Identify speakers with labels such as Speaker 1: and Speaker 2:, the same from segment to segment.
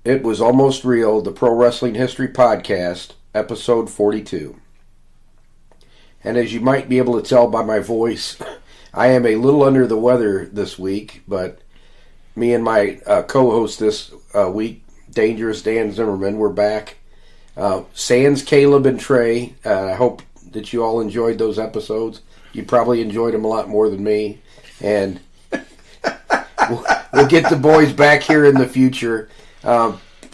Speaker 1: It Was Almost Real, the Pro Wrestling History Podcast, episode 42. And as you might be able to tell by my voice, I am a little under the weather this week, but me and my co-host this week, Dangerous Dan Zimmerman, we're back. Sans Caleb and Trey. I hope that you all enjoyed those episodes. You probably enjoyed them a lot more than me. And we'll get the boys back here in the future.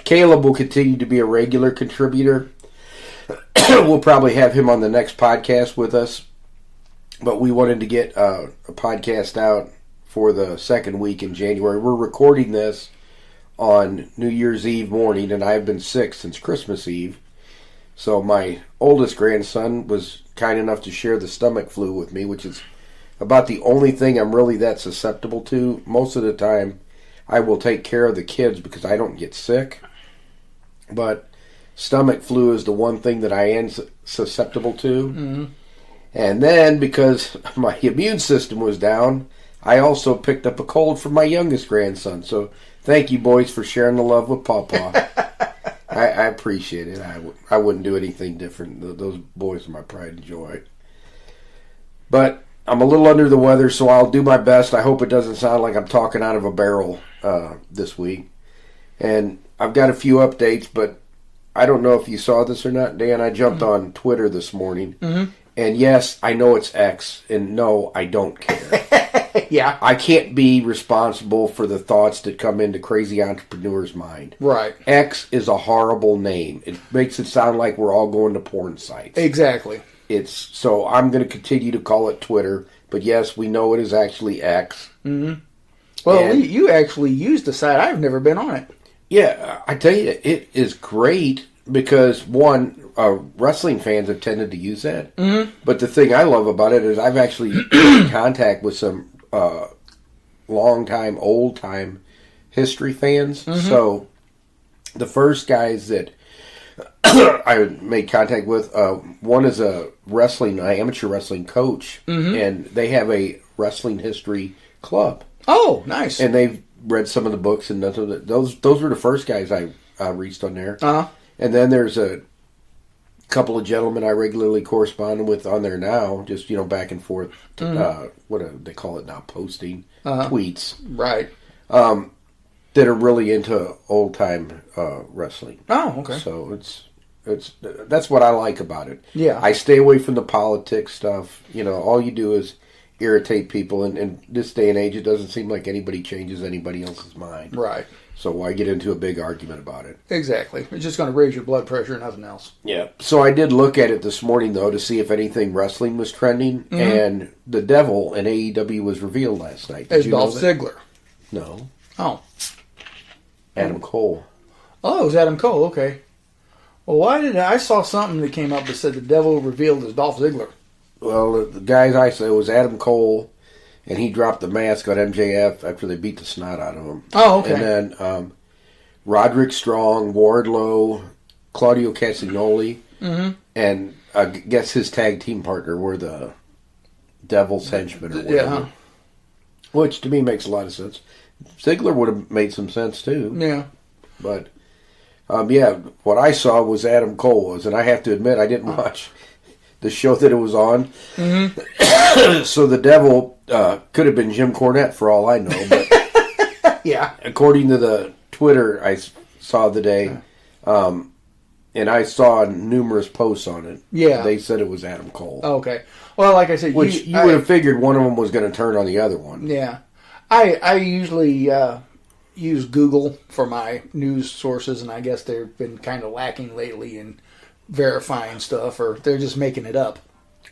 Speaker 1: Caleb will continue to be a regular contributor. We'll probably have him on the next podcast with us. But we wanted to get a podcast out for the second week in January. We're recording this on New Year's Eve morning, and I've been sick since Christmas Eve. So my oldest grandson was kind enough to share the stomach flu with me, which is about the only thing I'm really that susceptible to. Most of the time, I will take care of the kids because I don't get sick. But stomach flu is the one thing that I am susceptible to. Mm-hmm. And then, because my immune system was down, I also picked up a cold from my youngest grandson. So thank you, boys, for sharing the love with Pawpaw. I appreciate it. I wouldn't do anything different. Those boys are my pride and joy. But I'm a little under the weather, so I'll do my best. I hope it doesn't sound like I'm talking out of a barrel this week. And I've got a few updates, but I don't know if you saw this or not, Dan. I jumped on Twitter this morning. Mm-hmm. And yes, I know it's X, and no, I don't care.
Speaker 2: Yeah.
Speaker 1: I can't be responsible for the thoughts that come into crazy entrepreneurs' mind.
Speaker 2: Right.
Speaker 1: X is a horrible name. It makes it sound like we're all going to porn sites.
Speaker 2: Exactly.
Speaker 1: So I'm going to continue to call it Twitter, but yes, we know it is actually X. Mm-hmm.
Speaker 2: Well, you actually used the site. I've never been on it.
Speaker 1: Yeah, I tell you, it is great because, one, wrestling fans have tended to use that. Mm-hmm. But the thing I love about it is I've actually been in contact with some long-time, old-time history fans. Mm-hmm. So the first guys that I made contact with, one is a amateur wrestling coach, mm-hmm. and they have a wrestling history club.
Speaker 2: Oh, nice.
Speaker 1: And they've read some of the books, and those were the first guys I reached on there. Uh-huh. And then there's a couple of gentlemen I regularly correspond with on there now, just, back and forth. What do they call it now? Posting tweets.
Speaker 2: Right.
Speaker 1: That are really into old-time wrestling.
Speaker 2: Oh, okay.
Speaker 1: So that's what I like about it.
Speaker 2: Yeah.
Speaker 1: I stay away from the politics stuff. All you do is irritate people, and in this day and age, it doesn't seem like anybody changes anybody else's mind.
Speaker 2: Right.
Speaker 1: So why get into a big argument about it?
Speaker 2: Exactly. It's just going to raise your blood pressure and nothing else.
Speaker 1: Yeah. So I did look at it this morning, though, to see if anything wrestling was trending, mm-hmm. and the Devil in AEW was revealed last night.
Speaker 2: It's Dolph Ziggler.
Speaker 1: No.
Speaker 2: Oh.
Speaker 1: Adam Cole.
Speaker 2: Oh, it was Adam Cole. Okay. Well, why did I saw something that came up that said the Devil revealed as Dolph Ziggler?
Speaker 1: Well, the guys I saw, it was Adam Cole, and he dropped the mask on MJF after they beat the snot out of him.
Speaker 2: Oh, okay.
Speaker 1: And then Roderick Strong, Wardlow, Claudio Castagnoli, mm-hmm. and I guess his tag team partner were the Devil's Henchmen or whatever. Yeah. Which, to me, makes a lot of sense. Ziggler would have made some sense, too.
Speaker 2: Yeah.
Speaker 1: But, what I saw was Adam Cole and I have to admit, I didn't watch the show that it was on. Mm-hmm. So the Devil could have been Jim Cornette for all I know. But
Speaker 2: yeah.
Speaker 1: According to the Twitter I saw the day, and I saw numerous posts on it.
Speaker 2: Yeah.
Speaker 1: They said it was Adam Cole.
Speaker 2: Okay. Well, like I said,
Speaker 1: which you would have figured one of them was going to turn on the other one.
Speaker 2: Yeah. I usually use Google for my news sources, and I guess they've been kind of lacking lately in verifying stuff, or they're just making it up.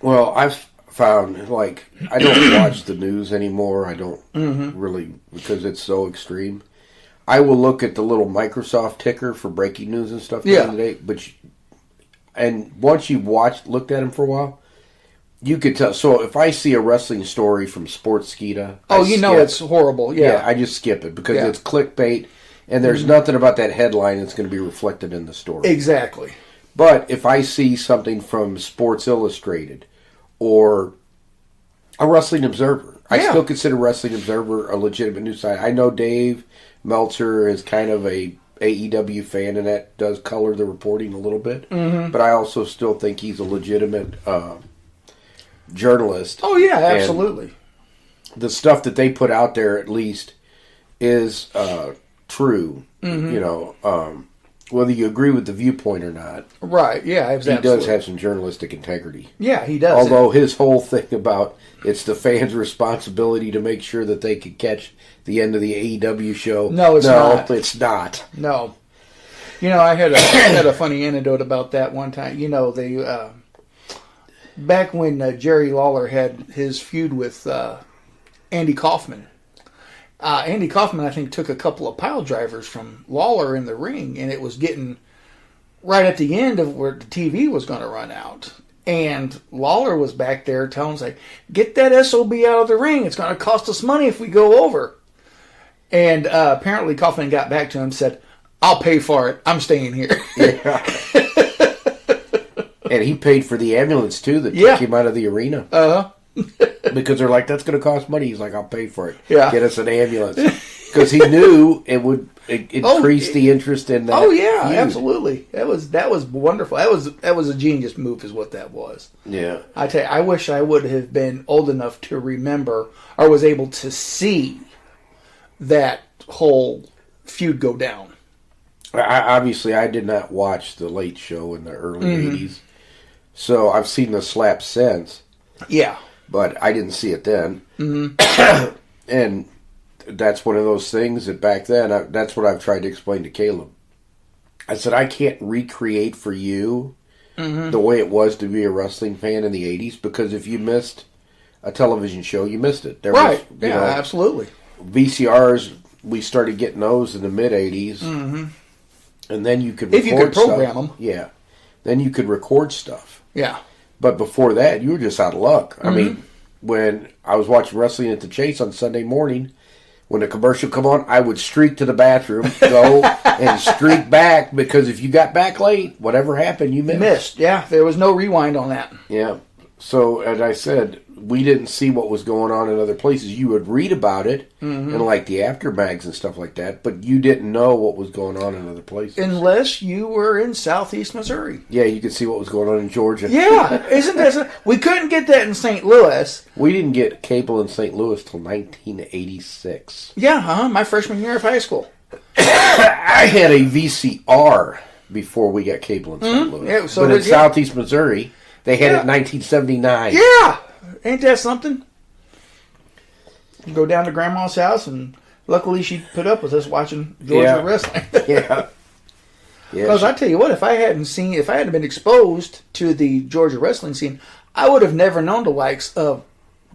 Speaker 1: Well, I've found, I don't watch the news anymore. I don't mm-hmm. really, because it's so extreme. I will look at the little Microsoft ticker for breaking news and stuff during the day, and once you've looked at them for a while, you could tell. So if I see a wrestling story from Sportskeeda,
Speaker 2: it's horrible. Yeah,
Speaker 1: I just skip it because it's clickbait, and there's mm-hmm. nothing about that headline that's going to be reflected in the story.
Speaker 2: Exactly.
Speaker 1: But if I see something from Sports Illustrated or a Wrestling Observer, I still consider Wrestling Observer a legitimate news site. I know Dave Meltzer is kind of a AEW fan, and that does color the reporting a little bit. Mm-hmm. But I also still think he's a legitimate journalist.
Speaker 2: Oh, yeah, absolutely.
Speaker 1: And the stuff that they put out there, at least, is true. Mm-hmm. You know, whether you agree with the viewpoint or not.
Speaker 2: Right, yeah,
Speaker 1: absolutely. He does have some journalistic integrity.
Speaker 2: Yeah, he does.
Speaker 1: Although his whole thing about it's the fans' responsibility to make sure that they could catch the end of the AEW show.
Speaker 2: No, it's
Speaker 1: not.
Speaker 2: No. You know, I had a funny anecdote about that one time. You know, they back when Jerry Lawler had his feud with Andy Kaufman. Andy Kaufman, I think, took a couple of pile drivers from Lawler in the ring, and it was getting right at the end of where the TV was going to run out. And Lawler was back there telling us, like, get that SOB out of the ring. It's going to cost us money if we go over. And apparently Kaufman got back to him and said, I'll pay for it. I'm staying here.
Speaker 1: Yeah. And he paid for the ambulance, too, that took him out of the arena.
Speaker 2: Uh-huh.
Speaker 1: Because they're like, that's going to cost money. He's like, I'll pay for it.
Speaker 2: Yeah.
Speaker 1: Get us an ambulance. Because he knew it would increase the interest in that.
Speaker 2: Oh, yeah,
Speaker 1: feud.
Speaker 2: Absolutely. That was wonderful. That was a genius move is what that was.
Speaker 1: Yeah.
Speaker 2: I tell you, I wish I would have been old enough to remember or was able to see that whole feud go down.
Speaker 1: Obviously, I did not watch the Late Show in the early 80s. So I've seen the slap since.
Speaker 2: Yeah.
Speaker 1: But I didn't see it then. Mm-hmm. And that's one of those things that back then, that's what I've tried to explain to Caleb. I said, I can't recreate for you the way it was to be a wrestling fan in the 80s, because if you missed a television show, you missed it. There
Speaker 2: was,
Speaker 1: absolutely. VCRs, we started getting those in the mid-80s. Mm-hmm. And then you could record
Speaker 2: if you could program them.
Speaker 1: Yeah. Then you could record stuff.
Speaker 2: Yeah.
Speaker 1: But before that, you were just out of luck. Mm-hmm. I mean, when I was watching Wrestling at the Chase on Sunday morning, when the commercial come on, I would streak to the bathroom, go and streak back, because if you got back late, whatever happened, you missed.
Speaker 2: Yeah, there was no rewind on that.
Speaker 1: Yeah. So, as I said, we didn't see what was going on in other places. You would read about it in, like, the after mags and stuff like that, but you didn't know what was going on in other places.
Speaker 2: Unless you were in southeast Missouri.
Speaker 1: Yeah, you could see what was going on in Georgia.
Speaker 2: Yeah, isn't that... We couldn't get that in St. Louis.
Speaker 1: We didn't get cable in St. Louis till 1986.
Speaker 2: Yeah, my freshman year of high school.
Speaker 1: I had a VCR before we got cable in St. Louis. Yeah, but in southeast Missouri... They had it in 1979.
Speaker 2: Yeah! Ain't that something? You go down to Grandma's house, and luckily she put up with us watching Georgia wrestling.
Speaker 1: Yeah.
Speaker 2: Because I tell you what, if I hadn't been exposed to the Georgia wrestling scene, I would have never known the likes of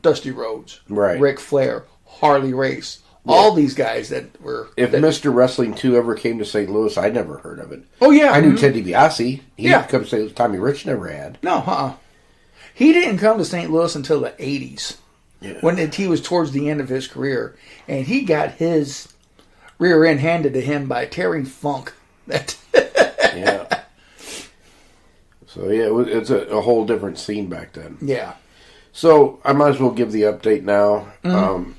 Speaker 2: Dusty Rhodes, Ric Flair, Harley Race, all these guys that were...
Speaker 1: If Mr. Wrestling 2 ever came to St. Louis, I'd never heard of it.
Speaker 2: Oh, yeah.
Speaker 1: I knew Ted DiBiase. He didn't come to St. Louis. Tommy Rich never had.
Speaker 2: No, He didn't come to St. Louis until the 80s.
Speaker 1: Yeah.
Speaker 2: When he was towards the end of his career. And he got his rear end handed to him by Terry Funk.
Speaker 1: Yeah. So, it's a whole different scene back then.
Speaker 2: Yeah.
Speaker 1: So, I might as well give the update now. Mm-hmm.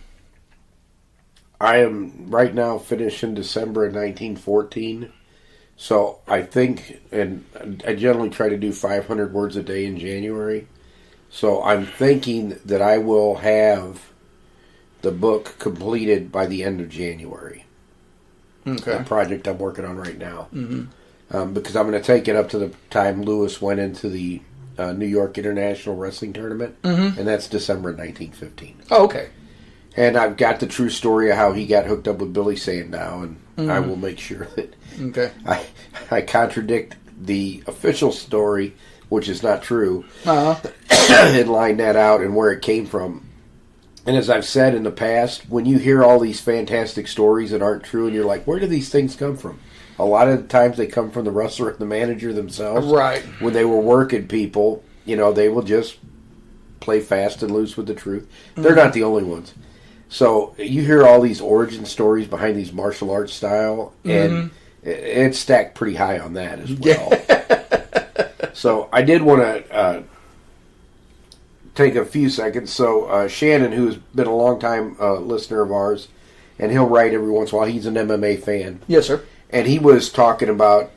Speaker 1: I am right now finishing December of 1914. So I think, and I generally try to do 500 words a day in January. So I'm thinking that I will have the book completed by the end of January.
Speaker 2: Okay.
Speaker 1: The project I'm working on right now. Mm-hmm. Because I'm going to take it up to the time Lewis went into the New York International Wrestling Tournament. Mm-hmm. And that's December 1915.
Speaker 2: Oh, okay.
Speaker 1: And I've got the true story of how he got hooked up with Billy Sandow, and I will make sure that I contradict the official story, which is not true, and line that out and where it came from. And as I've said in the past, when you hear all these fantastic stories that aren't true, and you're like, where do these things come from? A lot of the times they come from the wrestler and the manager themselves.
Speaker 2: Right.
Speaker 1: When they were working people, they will just play fast and loose with the truth. They're not the only ones. So you hear all these origin stories behind these martial arts style, and it's stacked pretty high on that as well. So I did want to take a few seconds. So Shannon, who's been a long time listener of ours, and he'll write every once in a while. He's an MMA fan.
Speaker 2: Yes, sir.
Speaker 1: and he was talking about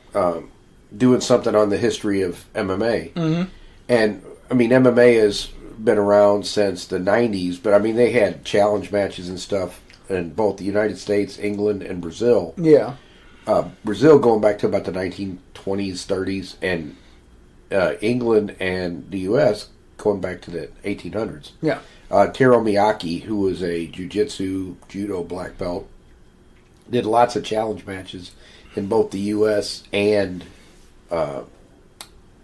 Speaker 1: doing something on the history of MMA.
Speaker 2: Mm-hmm.
Speaker 1: And I mean, MMA has been around since the 90s, but I mean, they had challenge matches and stuff in both the United States, England, and Brazil.
Speaker 2: Yeah.
Speaker 1: Brazil going back to about the 1920s, 30s, and England and the U.S. going back to the 1800s.
Speaker 2: Yeah.
Speaker 1: Taro Miyake, who was a jiu-jitsu, judo black belt, did lots of challenge matches in both the U.S. and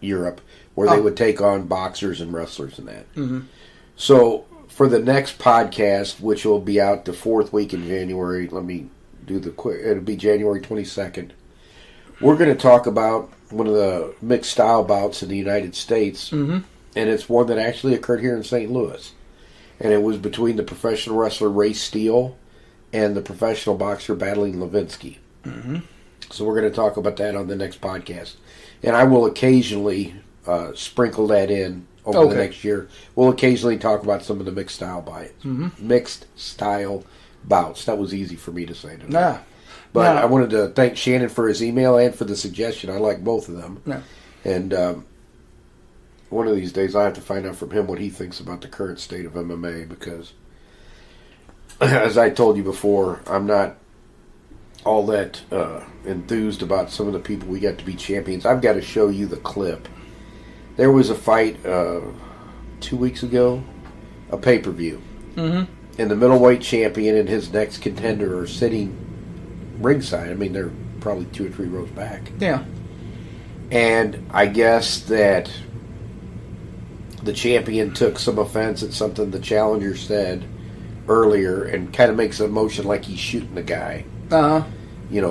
Speaker 1: Europe, where they would take on boxers and wrestlers and that.
Speaker 2: Mm-hmm.
Speaker 1: So for the next podcast, which will be out the fourth week in January, let me do the quick. It'll be January 22nd. We're going to talk about one of the mixed style bouts in the United States,
Speaker 2: Mm-hmm.
Speaker 1: and it's one that actually occurred here in St. Louis. And it was between the professional wrestler Ray Steele and the professional boxer Battling Levinsky.
Speaker 2: Mm-hmm.
Speaker 1: So we're going to talk about that on the next podcast. And I will occasionally sprinkle that in over the next year. We'll occasionally talk about some of the mixed style mixed style bouts. That was easy for me to say today.
Speaker 2: Nah.
Speaker 1: But
Speaker 2: Nah.
Speaker 1: I wanted to thank Shannon for his email and for the suggestion. I like both of them.
Speaker 2: Yeah.
Speaker 1: And one of these days I have to find out from him what he thinks about the current state of MMA, because as I told you before, I'm not all that enthused about some of the people we got to be champions. I've got to show you the clip. There was a fight 2 weeks ago, a pay-per-view.
Speaker 2: Mm-hmm.
Speaker 1: And the middleweight champion and his next contender are sitting ringside. I mean, they're probably 2 or 3 rows back.
Speaker 2: Yeah.
Speaker 1: And I guess that the champion took some offense at something the challenger said earlier and kind of makes a motion like he's shooting the guy,
Speaker 2: Uh-huh.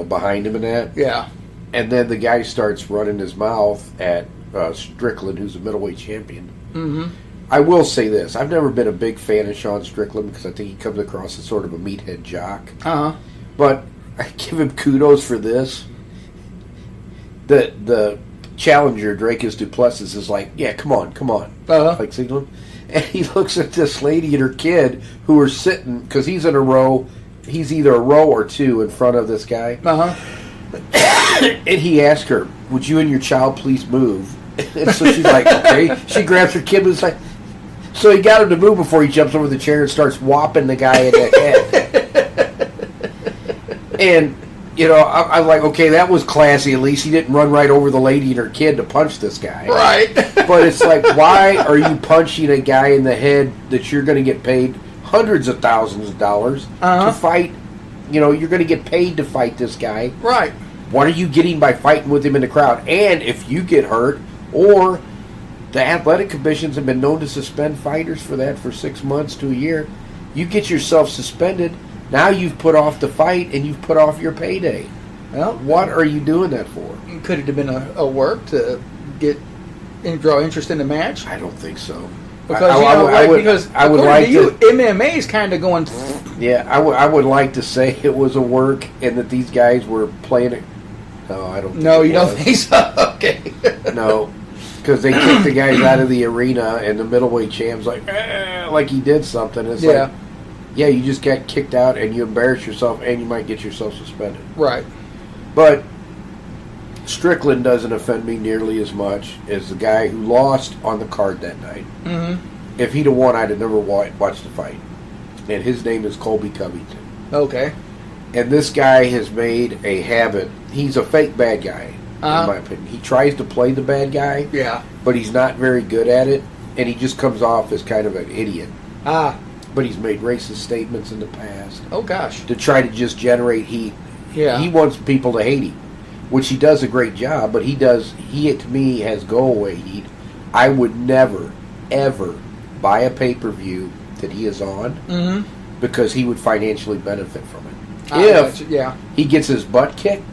Speaker 1: behind him and that.
Speaker 2: Yeah.
Speaker 1: And then the guy starts running his mouth at Strickland, who's a middleweight champion.
Speaker 2: Mm-hmm.
Speaker 1: I will say this. I've never been a big fan of Sean Strickland because I think he comes across as sort of a meathead jock.
Speaker 2: Uh-huh.
Speaker 1: But I give him kudos for this. The challenger, Dracus Duplessis, is like, yeah, come on.
Speaker 2: Uh-huh.
Speaker 1: Like signaling. And he looks at this lady and her kid who are sitting, because he's in a row, he's either a row or 2 in front of this guy.
Speaker 2: Uh-huh.
Speaker 1: And he asked her, would you and your child please move? And so she's like, okay. She grabs her kid and was like, so he got him to move before he jumps over the chair and starts whopping the guy in the head. And, I'm like, okay, that was classy. At least he didn't run right over the lady and her kid to punch this guy.
Speaker 2: Right.
Speaker 1: But it's like, why are you punching a guy in the head that you're going to get paid hundreds of thousands of dollars to fight? You're going to get paid to fight this guy.
Speaker 2: Right.
Speaker 1: What are you getting by fighting with him in the crowd? And if you get hurt, or the athletic commissions have been known to suspend fighters for that for 6 months to a year, you get yourself suspended. Now you've put off the fight and you've put off your payday.
Speaker 2: Well,
Speaker 1: what are you doing that for?
Speaker 2: Could it have been a work to get and draw interest in the match?
Speaker 1: I don't think so.
Speaker 2: Because
Speaker 1: I would like
Speaker 2: to MMA is kind of going.
Speaker 1: Yeah, I would like to say it was a work and that these guys were playing it. No, I don't.
Speaker 2: No, you don't think so? Okay.
Speaker 1: No, because they kicked the guys out of the arena, and the middleweight champ's like he did something. It's like, yeah, you just got kicked out, and you embarrass yourself, and you might get yourself suspended.
Speaker 2: Right.
Speaker 1: But Strickland doesn't offend me nearly as much as the guy who lost on the card that night.
Speaker 2: Mm-hmm.
Speaker 1: If he'd have won, I'd have never watched the fight. And his name is Colby Covington.
Speaker 2: Okay.
Speaker 1: And this guy has made a habit. He's a fake bad guy, in my opinion. He tries to play the bad guy, but he's not very good at it, and he just comes off as kind of an idiot. But he's made racist statements in the past.
Speaker 2: Oh, gosh.
Speaker 1: To try to just generate heat.
Speaker 2: Yeah.
Speaker 1: He wants people to hate him, which he does a great job, but he, to me, has go-away heat. I would never, ever buy a pay-per-view that he is on because he would financially benefit from it. If he gets his butt kicked,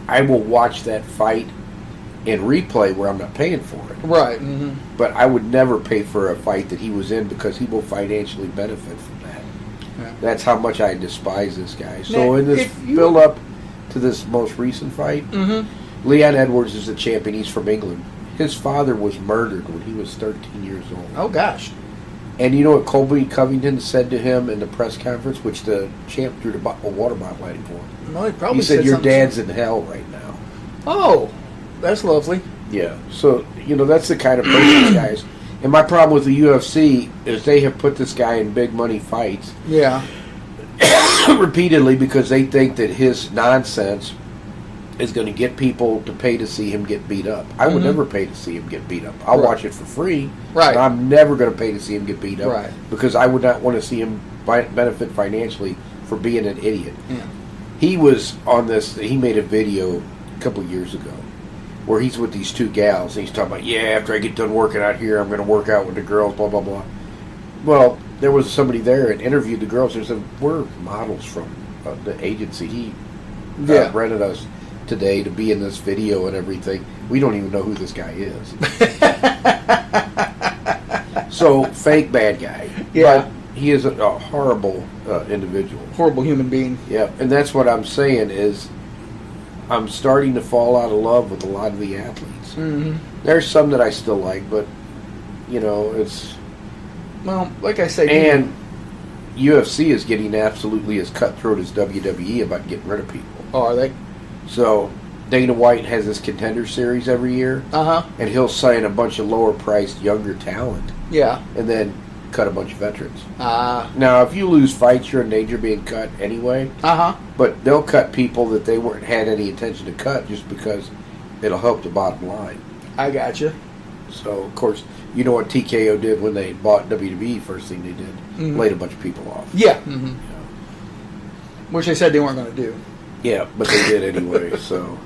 Speaker 1: I will watch that fight in replay where I'm not paying for it.
Speaker 2: Right. Mm-hmm.
Speaker 1: But I would never pay for a fight that he was in because he will financially benefit from that. Yeah. That's how much I despise this guy. So in this build-up to this most recent fight, Leon Edwards is the champion. He's from England. His father was murdered when he was 13 years old.
Speaker 2: Oh, gosh.
Speaker 1: And you know what Colby Covington said to him in the press conference, which the champ threw the water bottle at him for?
Speaker 2: No, he probably
Speaker 1: He said, "Your
Speaker 2: something.
Speaker 1: dad's in hell right now."
Speaker 2: Oh, that's lovely.
Speaker 1: Yeah. So, that's the kind of person this guy is. And my problem with the UFC is they have put this guy in big money fights
Speaker 2: Yeah.
Speaker 1: repeatedly because they think that his nonsense is going to get people to pay to see him get beat up. I would never pay to see him get beat up. I'll watch it for free.
Speaker 2: Right.
Speaker 1: But I'm never going to pay to see him get beat up.
Speaker 2: Right.
Speaker 1: Because I would not want to see him benefit financially for being an idiot.
Speaker 2: Yeah.
Speaker 1: He was on this, he made a video a couple of years ago where he's with these two gals and he's talking about, after I get done working out here, I'm going to work out with the girls, blah, blah, blah. Well, there was somebody there and interviewed the girls and said, we're models from the agency. He rented us today to be in this video and everything. We don't even know who this guy is. So, fake bad guy.
Speaker 2: Yeah.
Speaker 1: But he is a horrible individual.
Speaker 2: Horrible human being.
Speaker 1: Yeah, and that's what I'm saying is I'm starting to fall out of love with a lot of the athletes.
Speaker 2: Mm-hmm.
Speaker 1: There's some that I still like, but, it's...
Speaker 2: Well, like I say...
Speaker 1: And UFC is getting absolutely as cutthroat as WWE about getting rid of people.
Speaker 2: Oh, are they?
Speaker 1: So, Dana White has this contender series every year.
Speaker 2: Uh-huh.
Speaker 1: And he'll sign a bunch of lower-priced, younger talent.
Speaker 2: Yeah.
Speaker 1: And then cut a bunch of veterans.
Speaker 2: Now,
Speaker 1: if you lose fights, you're in danger of being cut anyway.
Speaker 2: Uh-huh.
Speaker 1: But they'll cut people that they weren't had any intention to cut just because it'll help the bottom line.
Speaker 2: I gotcha.
Speaker 1: So, of course, you know what TKO did when they bought WWE? First thing they did, laid a bunch of people off.
Speaker 2: Yeah. Mm-hmm. Which they said they weren't going to do.
Speaker 1: Yeah, but they did anyway. So,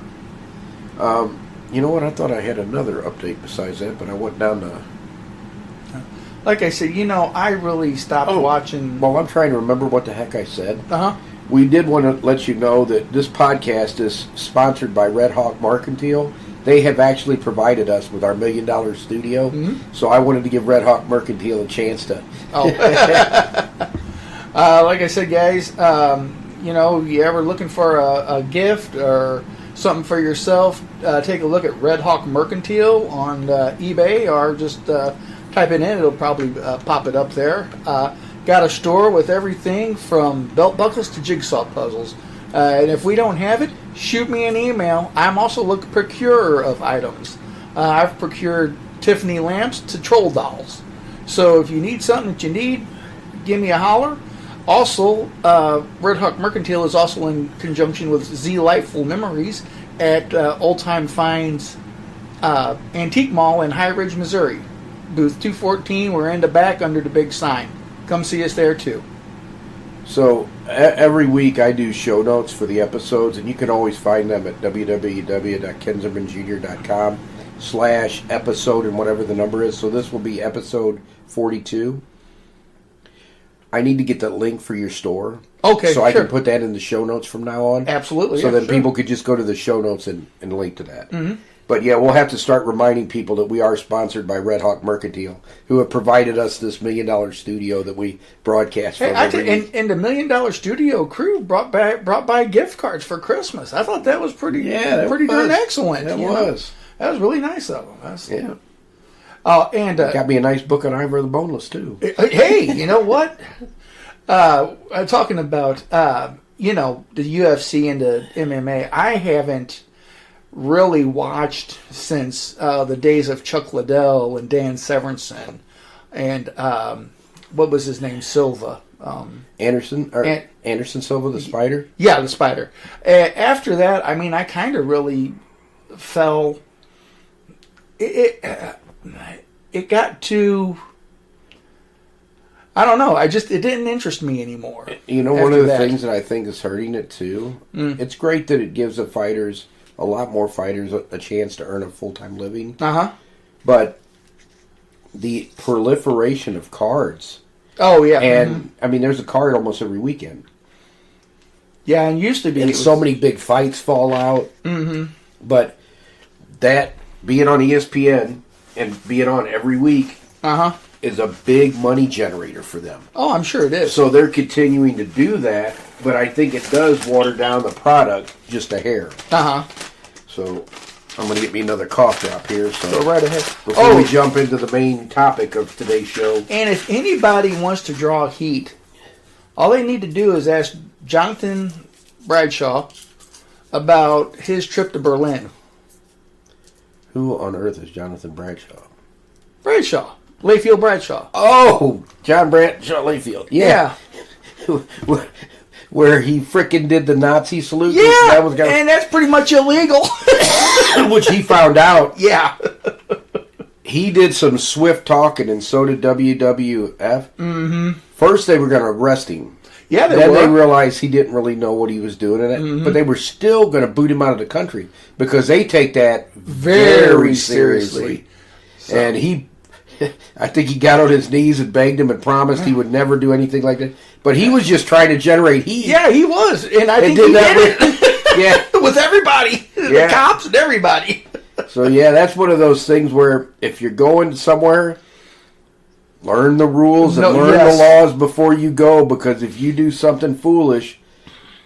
Speaker 1: you know what? I thought I had another update besides that, but I went down to...
Speaker 2: Like I said, I really stopped watching...
Speaker 1: Well, I'm trying to remember what the heck I said.
Speaker 2: Uh-huh.
Speaker 1: We did want to let you know that this podcast is sponsored by Red Hawk Mercantile. They have actually provided us with our $1 million studio. Mm-hmm. So I wanted to give Red Hawk Mercantile a chance to...
Speaker 2: Oh. Like I said, guys, you ever looking for a gift or something for yourself, take a look at Red Hawk Mercantile on eBay or just... type it in, it'll probably pop it up there. Got a store with everything from belt buckles to jigsaw puzzles. And if we don't have it, shoot me an email. I'm also a procurer of items. I've procured Tiffany lamps to troll dolls. So if you need something that you need, give me a holler. Also, Red Hawk Mercantile is also in conjunction with Delightful Memories at Old Time Finds Antique Mall in High Ridge, Missouri. Booth 214, we're in the back under the big sign. Come see us there too.
Speaker 1: So every week I do show notes for the episodes, and you can always find them at www.kenzermanjr.com/episode and whatever the number is. So this will be episode 42. I need to get that link for your store.
Speaker 2: Okay,
Speaker 1: so I can put that in the show notes from now on.
Speaker 2: Absolutely.
Speaker 1: So then people could just go to the show notes and link to that.
Speaker 2: Mm-hmm.
Speaker 1: But yeah, we'll have to start reminding people that we are sponsored by Red Hawk Mercantile, who have provided us this $1 million studio that we broadcast from every week.
Speaker 2: And the $1 million studio crew brought by gift cards for Christmas. I thought that was pretty darn excellent.
Speaker 1: That was
Speaker 2: really nice of them.
Speaker 1: Yeah.
Speaker 2: And
Speaker 1: got me a nice book on Ivor the Boneless too.
Speaker 2: Hey, you know what? Talking about the UFC and the MMA, I haven't really watched since the days of Chuck Liddell and Dan Severinsen and what was his name, Silva,
Speaker 1: Anderson Silva, the Spider.
Speaker 2: Yeah, the Spider. After that, I kind of really fell. It got too. I don't know. It didn't interest me anymore.
Speaker 1: One of the things that I think is hurting it too. It's great that it gives a lot more fighters a chance to earn a full-time living.
Speaker 2: Uh-huh.
Speaker 1: But the proliferation of cards.
Speaker 2: Oh, yeah.
Speaker 1: And, there's a card almost every weekend.
Speaker 2: Yeah, and used to be.
Speaker 1: And so many big fights fall out.
Speaker 2: Mm-hmm.
Speaker 1: But that, being on ESPN and being on every week, is a big money generator for them.
Speaker 2: Oh, I'm sure it is.
Speaker 1: So they're continuing to do that, but I think it does water down the product just a hair.
Speaker 2: Uh-huh.
Speaker 1: So I'm going to get me another cough drop here. So
Speaker 2: go right ahead.
Speaker 1: before we jump into the main topic of today's show.
Speaker 2: And if anybody wants to draw heat, all they need to do is ask Jonathan Bradshaw about his trip to Berlin.
Speaker 1: Who on earth is Jonathan Bradshaw?
Speaker 2: Bradshaw. Layfield Bradshaw.
Speaker 1: Oh, John Bradshaw Layfield. Yeah. Where he frickin' did the Nazi salute.
Speaker 2: Yeah, and that's pretty much illegal.
Speaker 1: Which he found out.
Speaker 2: Yeah.
Speaker 1: He did some swift talking, and so did WWF.
Speaker 2: Mm-hmm.
Speaker 1: First, they were going to arrest him.
Speaker 2: Yeah,
Speaker 1: then they realized he didn't really know what he was doing in it, but they were still going to boot him out of the country because they take that very seriously. So. And I think he got on his knees and begged him and promised he would never do anything like that. But he was just trying to generate heat.
Speaker 2: Yeah, he was, and I think he did it.
Speaker 1: Yeah,
Speaker 2: with everybody, the cops and everybody.
Speaker 1: So yeah, that's one of those things where if you're going somewhere, learn the rules and learn the laws before you go, because if you do something foolish,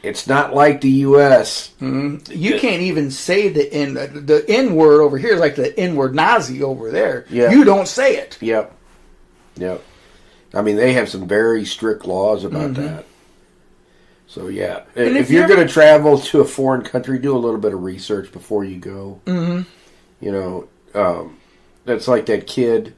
Speaker 1: it's not like the U.S.
Speaker 2: Mm-hmm. You can't even say the N word over here is like the N word Nazi over there.
Speaker 1: Yeah.
Speaker 2: You don't say it.
Speaker 1: Yep. I mean, they have some very strict laws about that. So yeah,
Speaker 2: and
Speaker 1: if you're going to travel to a foreign country, do a little bit of research before you go.
Speaker 2: Mm-hmm.
Speaker 1: You know, that's like that kid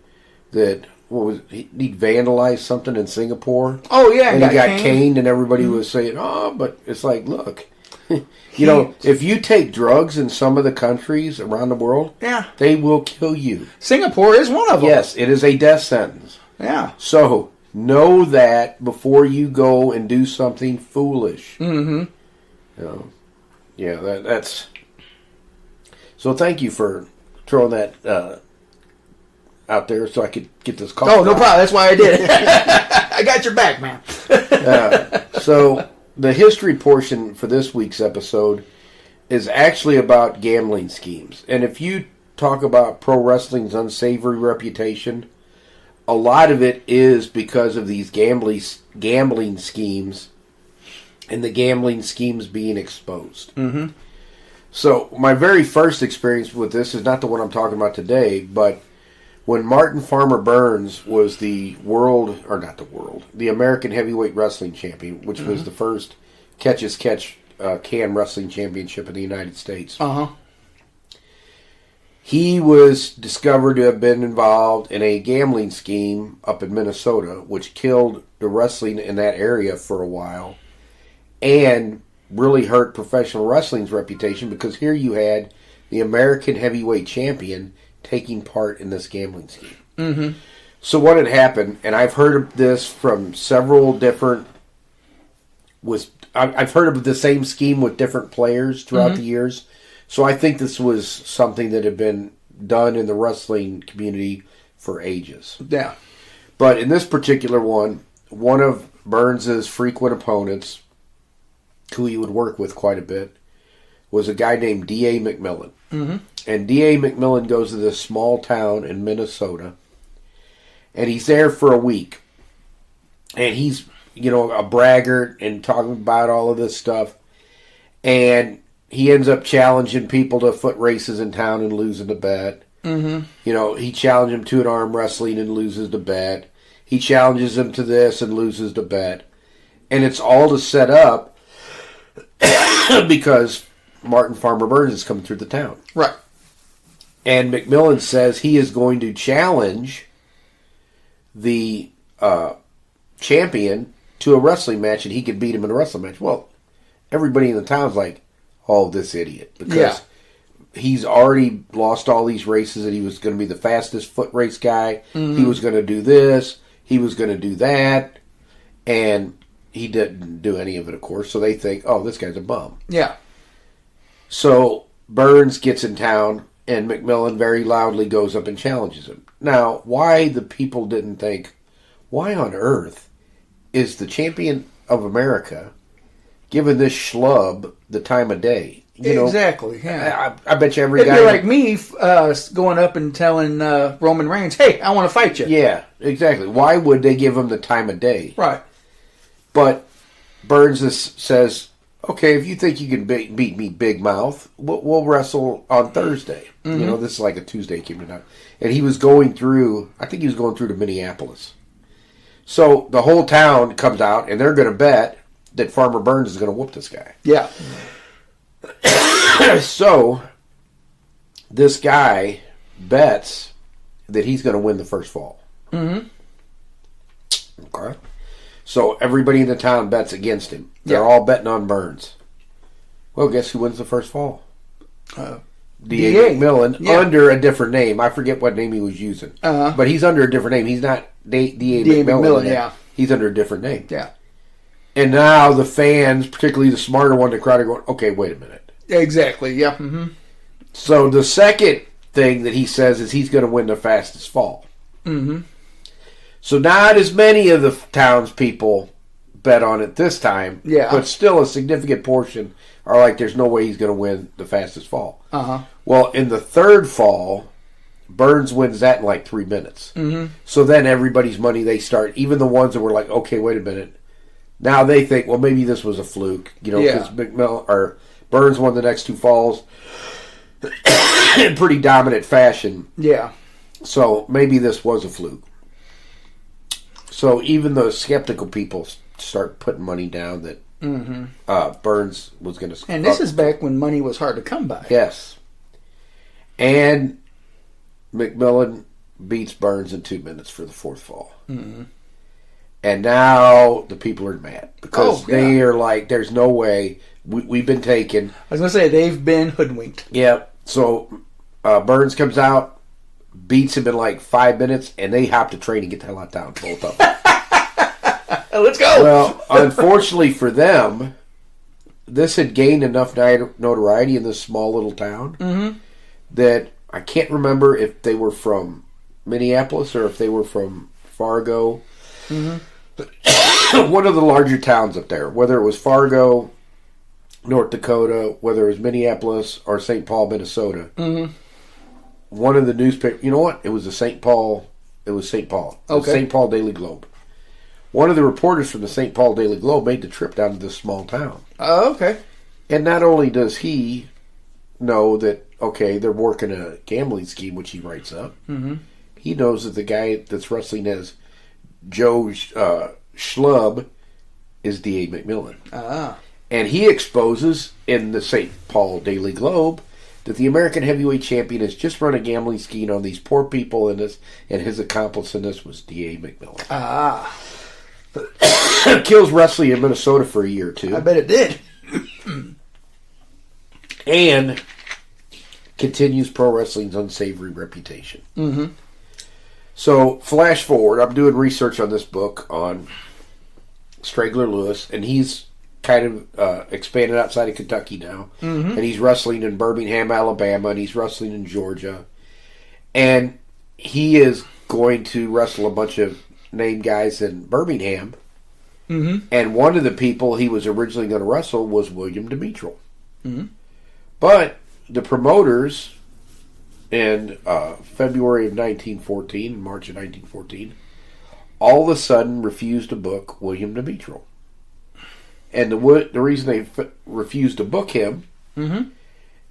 Speaker 1: that he vandalized something in Singapore.
Speaker 2: Oh yeah,
Speaker 1: and he got caned, and everybody was saying, "Oh," but it's like, look, you know, if you take drugs in some of the countries around the world, they will kill you. Singapore is one of them. Yes, it is a death sentence. Yeah. So know that before you go and do something foolish. Mm-hmm. You know, yeah, that's. So thank you for throwing that out there so I could get this call. Oh, no problem. That's why I did it. I got your back, man. So the history portion for this week's episode is actually about gambling schemes. And if you talk about pro wrestling's unsavory reputation, a lot of it is because of these gambling schemes and the gambling schemes being exposed. Mm-hmm. So my very first experience with this is not the one I'm talking about today, but when Martin Farmer Burns was the American Heavyweight Wrestling Champion, which was the first catch-as-catch can wrestling championship in the United States. He was discovered to have been involved in a gambling scheme up in Minnesota, which killed the wrestling in that area for a while, and really hurt professional wrestling's reputation, because here you had the American Heavyweight Champion taking part in this gambling scheme. Mm-hmm. So what had happened, and I've heard of this from several different... I've heard of the same scheme with different players throughout the years. So I think this was something that had been done in the wrestling community for ages. Yeah. But in this particular one of Burns' frequent opponents, who he would work with quite a bit, was a guy named D.A. McMillan. Mm-hmm. And D.A. McMillan goes to this small town in Minnesota, and he's there for a week. And he's, a braggart and talking about all of this stuff. And he ends up challenging people to foot races in town and losing the bet. Mm-hmm. He challenged him to an arm wrestling and loses the bet. He challenges him to this and loses the bet. And it's all to set up because Martin Farmer Burns is coming through the town. Right. And McMillan says he is going to challenge the champion to a wrestling match, and he could beat him in a wrestling match. Well, everybody in the town's like, oh, this idiot. Because he's already lost all these races, and he was going to be the fastest foot race guy. Mm-hmm. He was going to do this. He was going to do that. And he didn't do any of it, of course. So they think, oh, this guy's a bum. Yeah. So Burns gets in town, and McMillan very loudly goes up and challenges him. Now, why the people didn't think, why on earth is the champion of America giving this schlub the time of day?
Speaker 2: Exactly. Yeah.
Speaker 1: I bet you every guy...
Speaker 2: It'd be like me going up and telling Roman Reigns, hey, I want to fight you.
Speaker 1: Yeah, exactly. Why would they give him the time of day?
Speaker 2: Right.
Speaker 1: But Burns says, okay, if you think you can beat me, Big Mouth, we'll wrestle on Thursday.
Speaker 2: Mm-hmm.
Speaker 1: You know, this is like a Tuesday came to night. And he was going through, I think he was going through to Minneapolis. So the whole town comes out, and they're going to bet that Farmer Burns is going to whoop this guy.
Speaker 2: Yeah.
Speaker 1: So this guy bets that he's going to win the first fall.
Speaker 2: Mm-hmm.
Speaker 1: Okay. So everybody in the town bets against him. They're
Speaker 2: Yeah.
Speaker 1: all betting on Burns. Well, guess who wins the first fall? D.A. McMillan,
Speaker 2: Yeah.
Speaker 1: under a different name. I forget what name he was using.
Speaker 2: Uh-huh.
Speaker 1: But he's under a different name. He's not D.A.
Speaker 2: D.A.
Speaker 1: McMillan.
Speaker 2: yeah.
Speaker 1: He's under a different name.
Speaker 2: Yeah.
Speaker 1: And now the fans, particularly the smarter one in the crowd, are going, okay, wait a minute.
Speaker 2: Exactly, yeah. Mm-hmm.
Speaker 1: So the second thing that he says is he's going to win the fastest fall.
Speaker 2: Mm-hmm.
Speaker 1: So not as many of the townspeople bet on it this time,
Speaker 2: Yeah.
Speaker 1: but still a significant portion are like, there's no way he's going to win the fastest fall.
Speaker 2: Uh-huh.
Speaker 1: Well, in the third fall, Burns wins that in like 3 minutes.
Speaker 2: Mm-hmm.
Speaker 1: So then everybody's money, they start, even the ones that were like, okay, wait a minute. Now they think, well, maybe this was a fluke, you know, because Burns won the next two falls in pretty dominant fashion.
Speaker 2: Yeah.
Speaker 1: So maybe this was a fluke. So even the skeptical people start putting money down that Burns was going to.
Speaker 2: And this is back when money was hard to come by.
Speaker 1: Yes. And McMillan beats Burns in 2 minutes for the fourth fall.
Speaker 2: Mm-hmm.
Speaker 1: And now the people are mad because
Speaker 2: yeah.
Speaker 1: they are like, there's no way. We've been taken.
Speaker 2: I was going to say, they've been hoodwinked.
Speaker 1: Yeah. So Burns comes out, beats him in like 5 minutes, and they hop the train and get the hell out of town, both of them.
Speaker 2: Let's go!
Speaker 1: Well, unfortunately for them, this had gained enough notoriety in this small little town that I can't remember if they were from Minneapolis or if they were from Fargo. One of the larger towns up there, whether it was Fargo, North Dakota, whether it was Minneapolis or St. Paul, Minnesota. One of the newspapers, you know what? It was the St. Paul. It was St. Paul. The
Speaker 2: Okay.
Speaker 1: St. Paul Daily Globe. One of the reporters from the St. Paul Daily Globe made the trip down to this small town.
Speaker 2: Oh, okay.
Speaker 1: And not only does he know that, okay, they're working a gambling scheme, which he writes up, he knows that the guy that's wrestling as Joe Schlub is D.A. McMillan.
Speaker 2: Ah.
Speaker 1: And he exposes in the St. Paul Daily Globe that the American heavyweight champion has just run a gambling scheme on these poor people, and his accomplice in this was D.A. McMillan.
Speaker 2: Ah.
Speaker 1: Kills wrestling in Minnesota for a year or two.
Speaker 2: I bet it did.
Speaker 1: And continues pro wrestling's unsavory reputation. So, flash forward, I'm doing research on this book on Strangler Lewis, and he's kind of expanded outside of Kentucky now. And he's wrestling in Birmingham, Alabama, and he's wrestling in Georgia. And he is going to wrestle a bunch of named guys in Birmingham. And one of the people he was originally going to wrestle was William Demetral. But the promoters in February of 1914, March of 1914, all of a sudden refused to book William Demetral. And the reason they refused to book him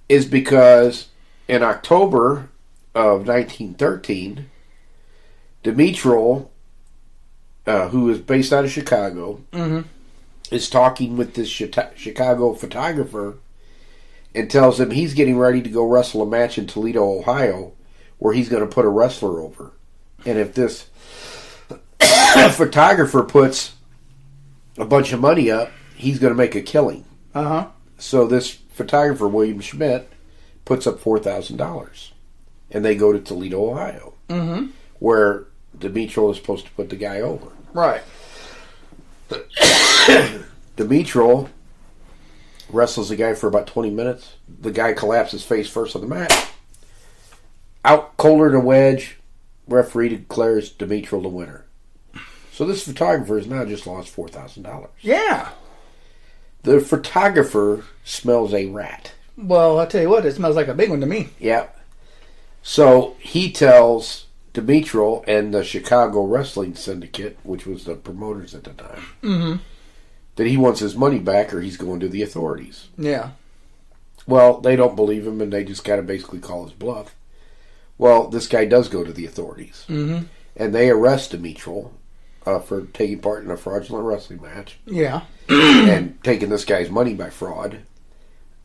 Speaker 1: is because in October of 1913, Demetral, who is based out of Chicago, is talking with this Chicago photographer and tells him he's getting ready to go wrestle a match in Toledo, Ohio, where he's going to put a wrestler over. And if this photographer puts a bunch of money up, he's going to make a killing. So this photographer, William Schmidt, puts up $4,000. And they go to Toledo, Ohio, where Demetral is supposed to put the guy over.
Speaker 2: Right.
Speaker 1: Demetral wrestles the guy for about 20 minutes. The guy collapses face first on the mat. Out colder than a wedge. Referee declares Demetral the winner. So this photographer has now just lost $4,000.
Speaker 2: Yeah.
Speaker 1: The photographer smells a rat.
Speaker 2: Well, I'll tell you what, it smells like a big one to me.
Speaker 1: Yeah. So he tells Demetral and the Chicago Wrestling Syndicate, which was the promoters at the time, that he wants his money back or he's going to the authorities.
Speaker 2: Yeah.
Speaker 1: Well, they don't believe him, and they just kind of basically call his bluff. Well, this guy does go to the authorities.
Speaker 2: Mm-hmm.
Speaker 1: And they arrest Demetral for taking part in a fraudulent wrestling match.
Speaker 2: Yeah.
Speaker 1: And taking this guy's money by fraud.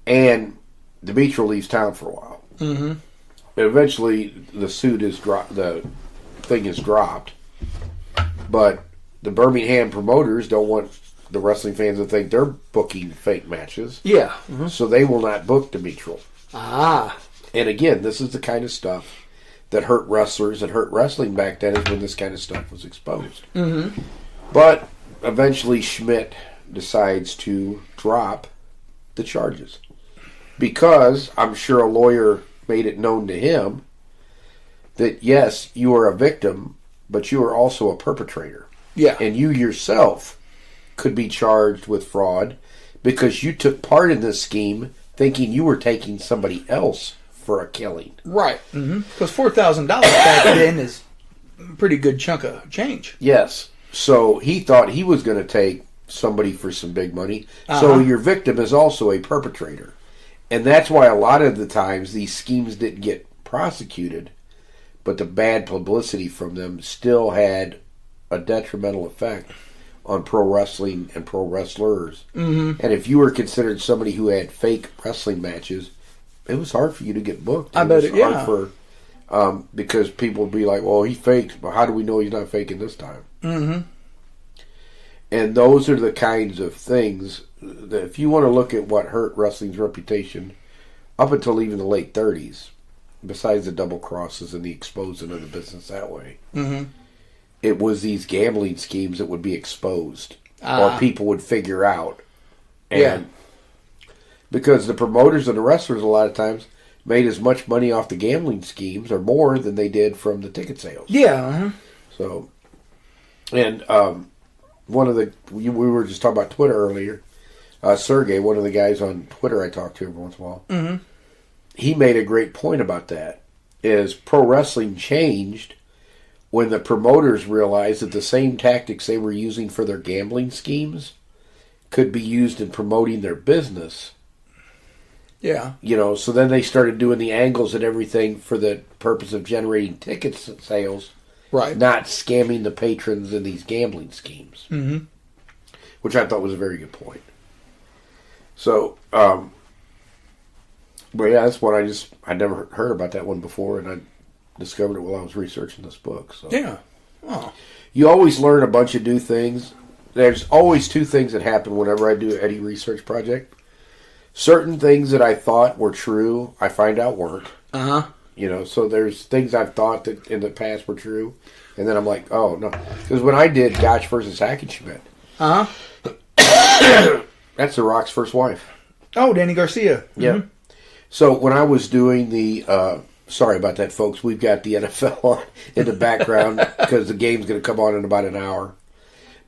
Speaker 1: And Demetral leaves town for a while.
Speaker 2: Mm-hmm.
Speaker 1: Eventually, the suit is the thing is dropped. But the Birmingham promoters don't want the wrestling fans to think they're booking fake matches.
Speaker 2: Yeah. Mm-hmm.
Speaker 1: So they will not book Demetral.
Speaker 2: Ah.
Speaker 1: And again, this is the kind of stuff that hurt wrestlers and hurt wrestling back then, is when this kind of stuff was exposed.
Speaker 2: Mm-hmm.
Speaker 1: But eventually Schmidt decides to drop the charges. Because I'm sure a lawyer made it known to him that, yes, you are a victim, but you are also a perpetrator.
Speaker 2: Yeah.
Speaker 1: And you yourself could be charged with fraud because you took part in this scheme thinking you were taking somebody else for a killing.
Speaker 2: Right. Because $4,000 back then is a pretty good chunk of change.
Speaker 1: Yes. So he thought he was going to take somebody for some big money.
Speaker 2: Uh-huh.
Speaker 1: So your victim is also a perpetrator. And that's why a lot of the times these schemes didn't get prosecuted, but the bad publicity from them still had a detrimental effect on pro wrestling and pro wrestlers.
Speaker 2: Mm-hmm.
Speaker 1: And if you were considered somebody who had fake wrestling matches, it was hard for you to get booked.
Speaker 2: I bet it, yeah.
Speaker 1: Because people would be like, well, he faked, but how do we know he's not faking this time?
Speaker 2: Mm-hmm.
Speaker 1: And those are the kinds of things that, if you want to look at what hurt wrestling's reputation up until even the late 30s, besides the double crosses and the exposing of the business that way,
Speaker 2: Mm-hmm.
Speaker 1: it was these gambling schemes that would be exposed or people would figure out. And
Speaker 2: Yeah.
Speaker 1: because the promoters and the wrestlers a lot of times made as much money off the gambling schemes or more than they did from the ticket sales.
Speaker 2: Yeah. Uh-huh.
Speaker 1: So, and we were just talking about Twitter earlier. Sergey, one of the guys on Twitter I talk to every once in a while,
Speaker 2: Mm-hmm.
Speaker 1: he made a great point about that. Is pro wrestling changed when the promoters realized that the same tactics they were using for their gambling schemes could be used in promoting their business.
Speaker 2: Yeah.
Speaker 1: So then they started doing the angles and everything for the purpose of generating ticket sales,
Speaker 2: Right.
Speaker 1: not scamming the patrons in these gambling schemes.
Speaker 2: Mm-hmm.
Speaker 1: Which I thought was a very good point. So, but yeah, that's one I'd never heard about that one before, and I discovered it while I was researching this book. So.
Speaker 2: Yeah. Oh.
Speaker 1: You always learn a bunch of new things. There's always two things that happen whenever I do any research project. Certain things that I thought were true, I find out weren't.
Speaker 2: Uh-huh.
Speaker 1: So there's things I've thought that in the past were true, and then I'm like, oh, no. Because when I did Gotch versus Hackenschmidt,
Speaker 2: Uh-huh.
Speaker 1: that's The Rock's first wife.
Speaker 2: Oh, Danny Garcia.
Speaker 1: Yeah.
Speaker 2: Mm-hmm.
Speaker 1: So when I was doing the, sorry about that, folks. We've got the NFL on in the background because the game's going to come on in about an hour.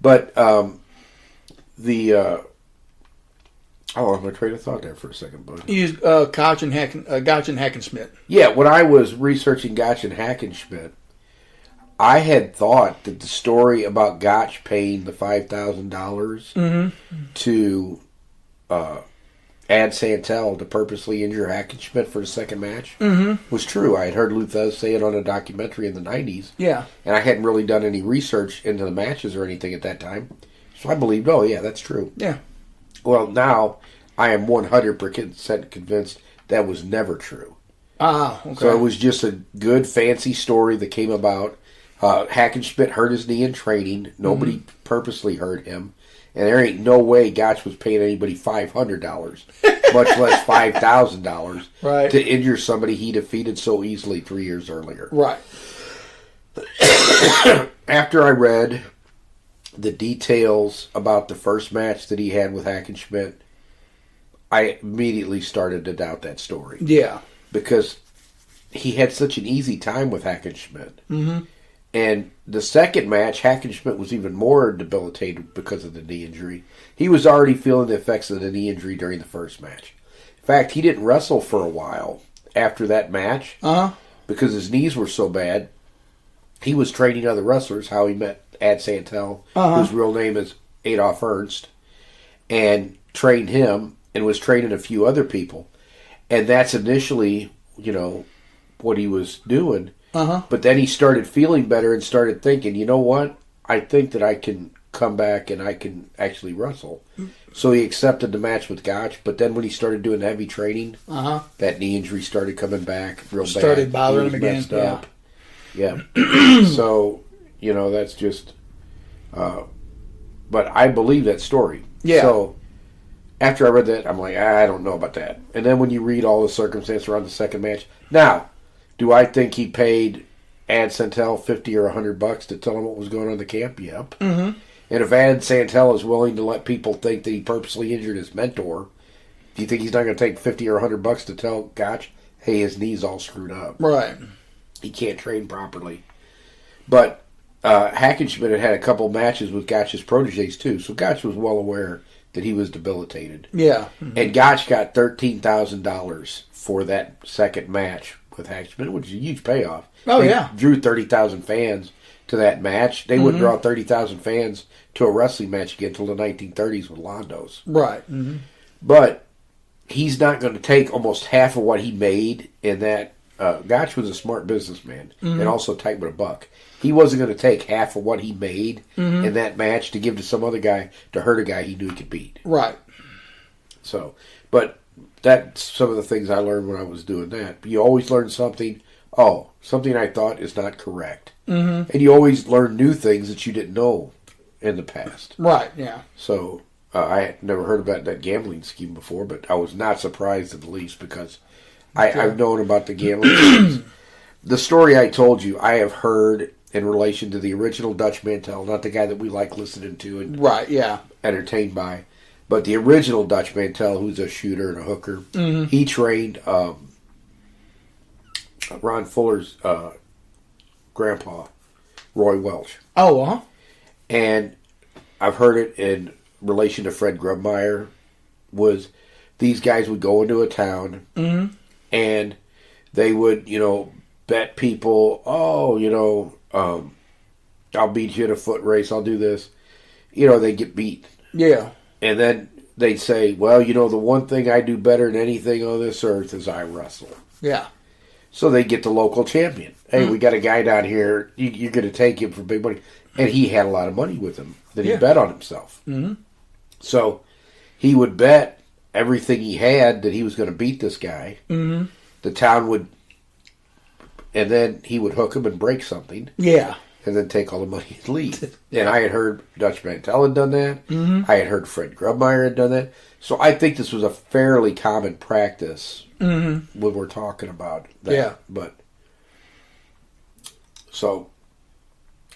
Speaker 1: But I lost my train of thought there for a second, bud.
Speaker 2: You used Gotch and Hackenschmidt.
Speaker 1: Yeah, when I was researching Gotch and Hackenschmidt, I had thought that the story about Gotch paying the $5,000 to Ad Santel to purposely injure Hackenschmidt for the second match was true. I had heard Luthez say it on a documentary in the 90s.
Speaker 2: Yeah.
Speaker 1: And I hadn't really done any research into the matches or anything at that time. So I believed, oh, yeah, that's true.
Speaker 2: Yeah.
Speaker 1: Well, now I am 100% convinced that was never true.
Speaker 2: Ah, okay.
Speaker 1: So it was just a good, fancy story that came about. Hackenschmidt hurt his knee in training. Nobody purposely hurt him. And there ain't no way Gotch was paying anybody $500, much less $5,000,
Speaker 2: Right.
Speaker 1: to injure somebody he defeated so easily 3 years earlier.
Speaker 2: Right.
Speaker 1: After I read the details about the first match that he had with Hackenschmidt, I immediately started to doubt that story.
Speaker 2: Yeah.
Speaker 1: Because he had such an easy time with Hackenschmidt.
Speaker 2: Mm-hmm.
Speaker 1: And the second match, Hackenschmidt was even more debilitated because of the knee injury. He was already feeling the effects of the knee injury during the first match. In fact, he didn't wrestle for a while after that match because his knees were so bad. He was training other wrestlers, how he met Ad Santel, whose real name is Adolf Ernst. and trained him and was training a few other people. And that's initially, what he was doing.
Speaker 2: Uh-huh.
Speaker 1: But then he started feeling better and started thinking, you know what? I think that I can come back and I can actually wrestle. So he accepted the match with Gotch. But then when he started doing heavy training, that knee injury started coming back real bad.
Speaker 2: Started bothering him again.
Speaker 1: Up. Yeah. So, that's just... but I believe that story.
Speaker 2: Yeah.
Speaker 1: So after I read that, I'm like, I don't know about that. And then when you read all the circumstances around the second match... Now, do I think he paid Ad Santel $50 or $100 to tell him what was going on in the camp? Yep.
Speaker 2: Mm-hmm.
Speaker 1: And if Ad Santel is willing to let people think that he purposely injured his mentor, do you think he's not going to take $50 or $100 to tell Gotch, hey, his knee's all screwed up?
Speaker 2: Right.
Speaker 1: He can't train properly. But Hackenschmidt had a couple matches with Gotch's proteges, too. So Gotch was well aware that he was debilitated.
Speaker 2: Yeah. Mm-hmm.
Speaker 1: And Gotch got $13,000 for that second match with Hackenschmidt, which is a huge payoff.
Speaker 2: Oh,
Speaker 1: They
Speaker 2: yeah.
Speaker 1: drew 30,000 fans to that match. They wouldn't draw 30,000 fans to a wrestling match again until the 1930s with Londo's.
Speaker 2: Right. Mm-hmm.
Speaker 1: But he's not going to take almost half of what he made in that. Gotch was a smart businessman and also tight with a buck. He wasn't going to take half of what he made in that match to give to some other guy to hurt a guy he knew he could beat.
Speaker 2: Right.
Speaker 1: So, but that's some of the things I learned when I was doing that. You always learn something. Oh, something I thought is not correct. Mm-hmm. And you always learn new things that you didn't know in the past.
Speaker 2: Right, yeah.
Speaker 1: So, I had never heard about that gambling scheme before, but I was not surprised in the least because I've known about the gambling schemes. The story I told you, I have heard in relation to the original Dutch Mantel, not the guy that we like listening to and
Speaker 2: Right, yeah.
Speaker 1: entertained by, but the original Dutch Mantel, who's a shooter and a hooker. He trained Ron Fuller's grandpa, Roy Welch.
Speaker 2: Oh, uh-huh.
Speaker 1: And I've heard it in relation to Fred Grubmeyer, was these guys would go into a town and they would, bet people, I'll beat you in a foot race, I'll do this. They get beat.
Speaker 2: Yeah.
Speaker 1: And then they'd say, well, the one thing I do better than anything on this earth is I wrestle.
Speaker 2: Yeah.
Speaker 1: So they get the local champion. Hey, we got a guy down here. You're going to take him for big money. And he had a lot of money with him that he bet on himself. Mm-hmm. So he would bet everything he had that he was going to beat this guy. Mm-hmm. The town would, and then he would hook him and break something.
Speaker 2: Yeah.
Speaker 1: And then take all the money and leave. And I had heard Dutch Mantel had done that. Mm-hmm. I had heard Fred Grubmeyer had done that. So I think this was a fairly common practice when we're talking about that.
Speaker 2: Yeah.
Speaker 1: But so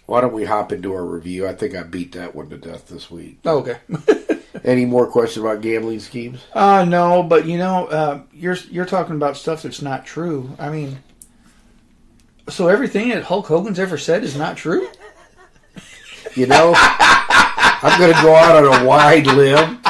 Speaker 1: why don't we hop into our review? I think I beat that one to death this week.
Speaker 2: Okay.
Speaker 1: Any more questions about gambling schemes?
Speaker 2: No, but you're talking about stuff that's not true. I mean, so everything that Hulk Hogan's ever said is not true?
Speaker 1: I'm going to go out on a wide limb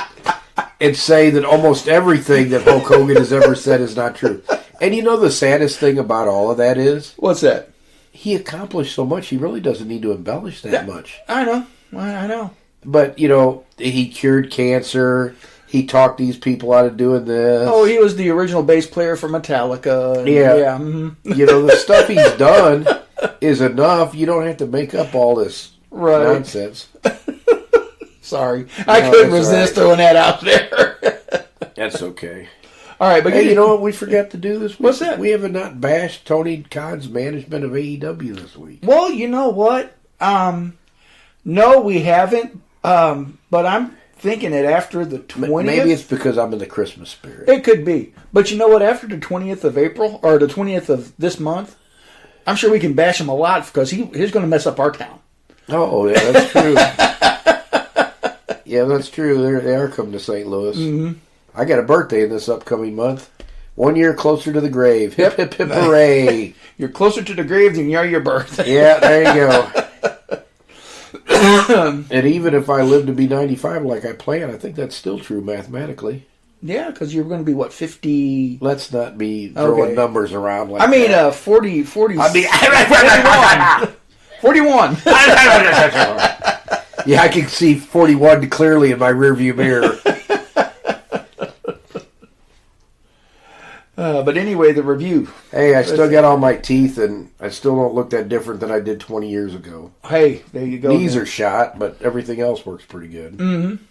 Speaker 1: and say that almost everything that Hulk Hogan has ever said is not true. And the saddest thing about all of that is...
Speaker 2: What's that?
Speaker 1: He accomplished so much, he really doesn't need to embellish that much.
Speaker 2: I know. I know.
Speaker 1: But, he cured cancer. He talked these people out of doing this.
Speaker 2: Oh, he was the original bass player for Metallica.
Speaker 1: Yeah.
Speaker 2: Mm-hmm.
Speaker 1: The stuff he's done is enough. You don't have to make up all this nonsense.
Speaker 2: Sorry. I couldn't resist throwing that out there.
Speaker 1: That's okay.
Speaker 2: All right, but
Speaker 1: hey, you know what we forgot to do this week?
Speaker 2: What's that?
Speaker 1: We have not bashed Tony Khan's management of AEW this week.
Speaker 2: Well, you know what? No, we haven't. But I'm thinking that after the 20th...
Speaker 1: Maybe it's because I'm in the Christmas spirit.
Speaker 2: It could be. But you know what? After the 20th of April, or the 20th of this month, I'm sure we can bash him a lot because he's going to mess up our town.
Speaker 1: Oh, yeah, that's true. Yeah, that's true. They are coming to St. Louis. Mm-hmm. I got a birthday this upcoming month. 1 year closer to the grave. Hip, hip, hip, hooray.
Speaker 2: You're closer to the grave than you are your birthday.
Speaker 1: Yeah, there you go. And even if I live to be 95 like I plan, I think that's still true mathematically.
Speaker 2: Yeah, because you're going to be, 50...
Speaker 1: Let's not be throwing numbers around like
Speaker 2: that. 40... 41.
Speaker 1: Yeah, I can see 41 clearly in my rearview mirror.
Speaker 2: But anyway, the review.
Speaker 1: Hey, I still got all my teeth, and I still don't look that different than I did 20 years ago.
Speaker 2: Hey, there you go.
Speaker 1: Knees are shot, but everything else works pretty good. Mm-hmm.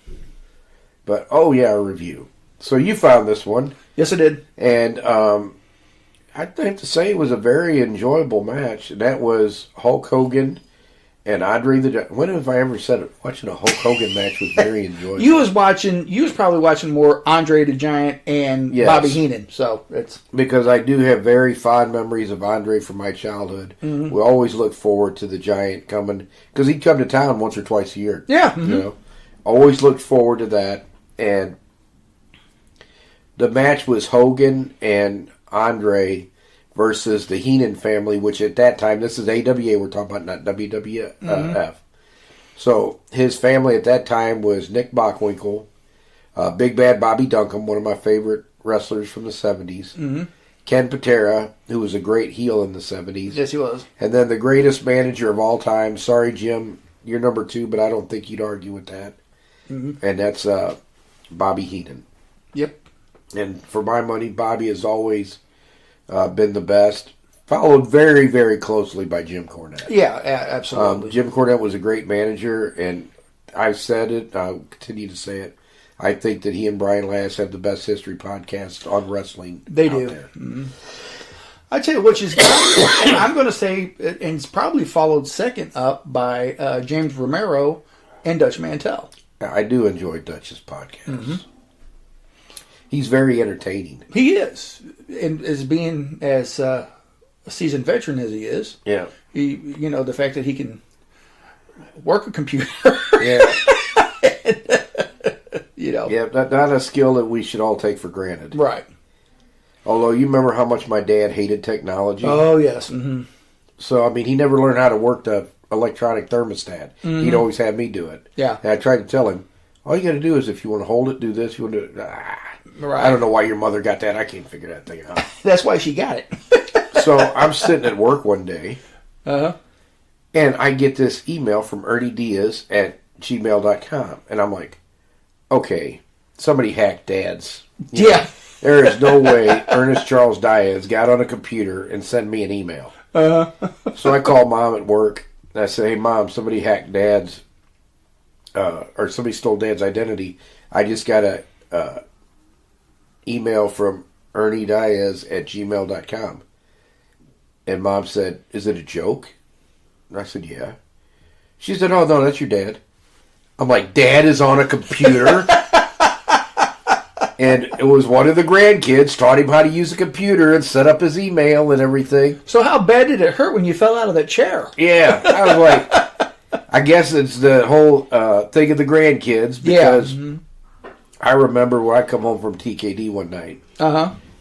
Speaker 1: But, a review. So you found this one.
Speaker 2: Yes, I did.
Speaker 1: And I have to say it was a very enjoyable match. And that was Hulk Hogan and Andre the Giant. When have I ever said it? Watching a Hulk Hogan match was very enjoyable.
Speaker 2: You was probably watching more Andre the Giant and Bobby Heenan. So it's
Speaker 1: because I do have very fond memories of Andre from my childhood. Mm-hmm. We always look forward to the Giant coming because he'd come to town once or twice a year.
Speaker 2: Yeah, mm-hmm.
Speaker 1: You know, always looked forward to that. And the match was Hogan and Andre versus the Heenan family, which at that time, this is AWA we're talking about, not WWF. Mm-hmm. So his family at that time was Nick Bockwinkel, Big Bad Bobby Duncombe, one of my favorite wrestlers from the 70s, mm-hmm. Ken Patera, who was a great heel in the 70s.
Speaker 2: Yes, he was.
Speaker 1: And then the greatest manager of all time, sorry, Jim, you're number 2, but I don't think you'd argue with that. Mm-hmm. And that's Bobby Heenan.
Speaker 2: Yep.
Speaker 1: And for my money, Bobby has always been the best. Followed very, very closely by Jim Cornette.
Speaker 2: Yeah, absolutely.
Speaker 1: Jim Cornette was a great manager, and I've said it, I'll continue to say it. I think that he and Brian Last have the best history podcast on wrestling.
Speaker 2: They do. Mm-hmm. I tell you what, I'm going to say, and it's probably followed second up by James Romero and Dutch Mantel.
Speaker 1: I do enjoy Dutch's podcast. Mm-hmm. He's very entertaining.
Speaker 2: He is, and as being as a seasoned veteran as he is.
Speaker 1: Yeah.
Speaker 2: The fact that he can work a computer.
Speaker 1: Yeah.
Speaker 2: Yeah,
Speaker 1: not a skill that we should all take for granted.
Speaker 2: Right.
Speaker 1: Although you remember how much my dad hated technology.
Speaker 2: Oh yes. Mm-hmm.
Speaker 1: So he never learned how to work the electronic thermostat. Mm-hmm. He'd always have me do it.
Speaker 2: Yeah.
Speaker 1: And I tried to tell him, all you got to do is if you want to hold it, do this. You want to do it.
Speaker 2: Right.
Speaker 1: I don't know why your mother got that. I can't figure that thing out.
Speaker 2: That's why she got it.
Speaker 1: So I'm sitting at work one day, and I get this email from Ernie Diaz at gmail.com. And I'm like, okay, somebody hacked Dad's.
Speaker 2: Yeah.
Speaker 1: There is no way Ernest Charles Diaz got on a computer and sent me an email. So I called Mom at work, and I said, hey, Mom, somebody hacked Dad's, or somebody stole Dad's identity. I just got a email from Ernie Diaz at gmail.com. And Mom said, is it a joke? And I said, yeah. She said, oh, no, that's your dad. I'm like, Dad is on a computer? And it was one of the grandkids taught him how to use a computer and set up his email and everything.
Speaker 2: So how bad did it hurt when you fell out of that chair?
Speaker 1: Yeah. I was like, I guess it's the whole thing of the grandkids because I remember when I come home from TKD one night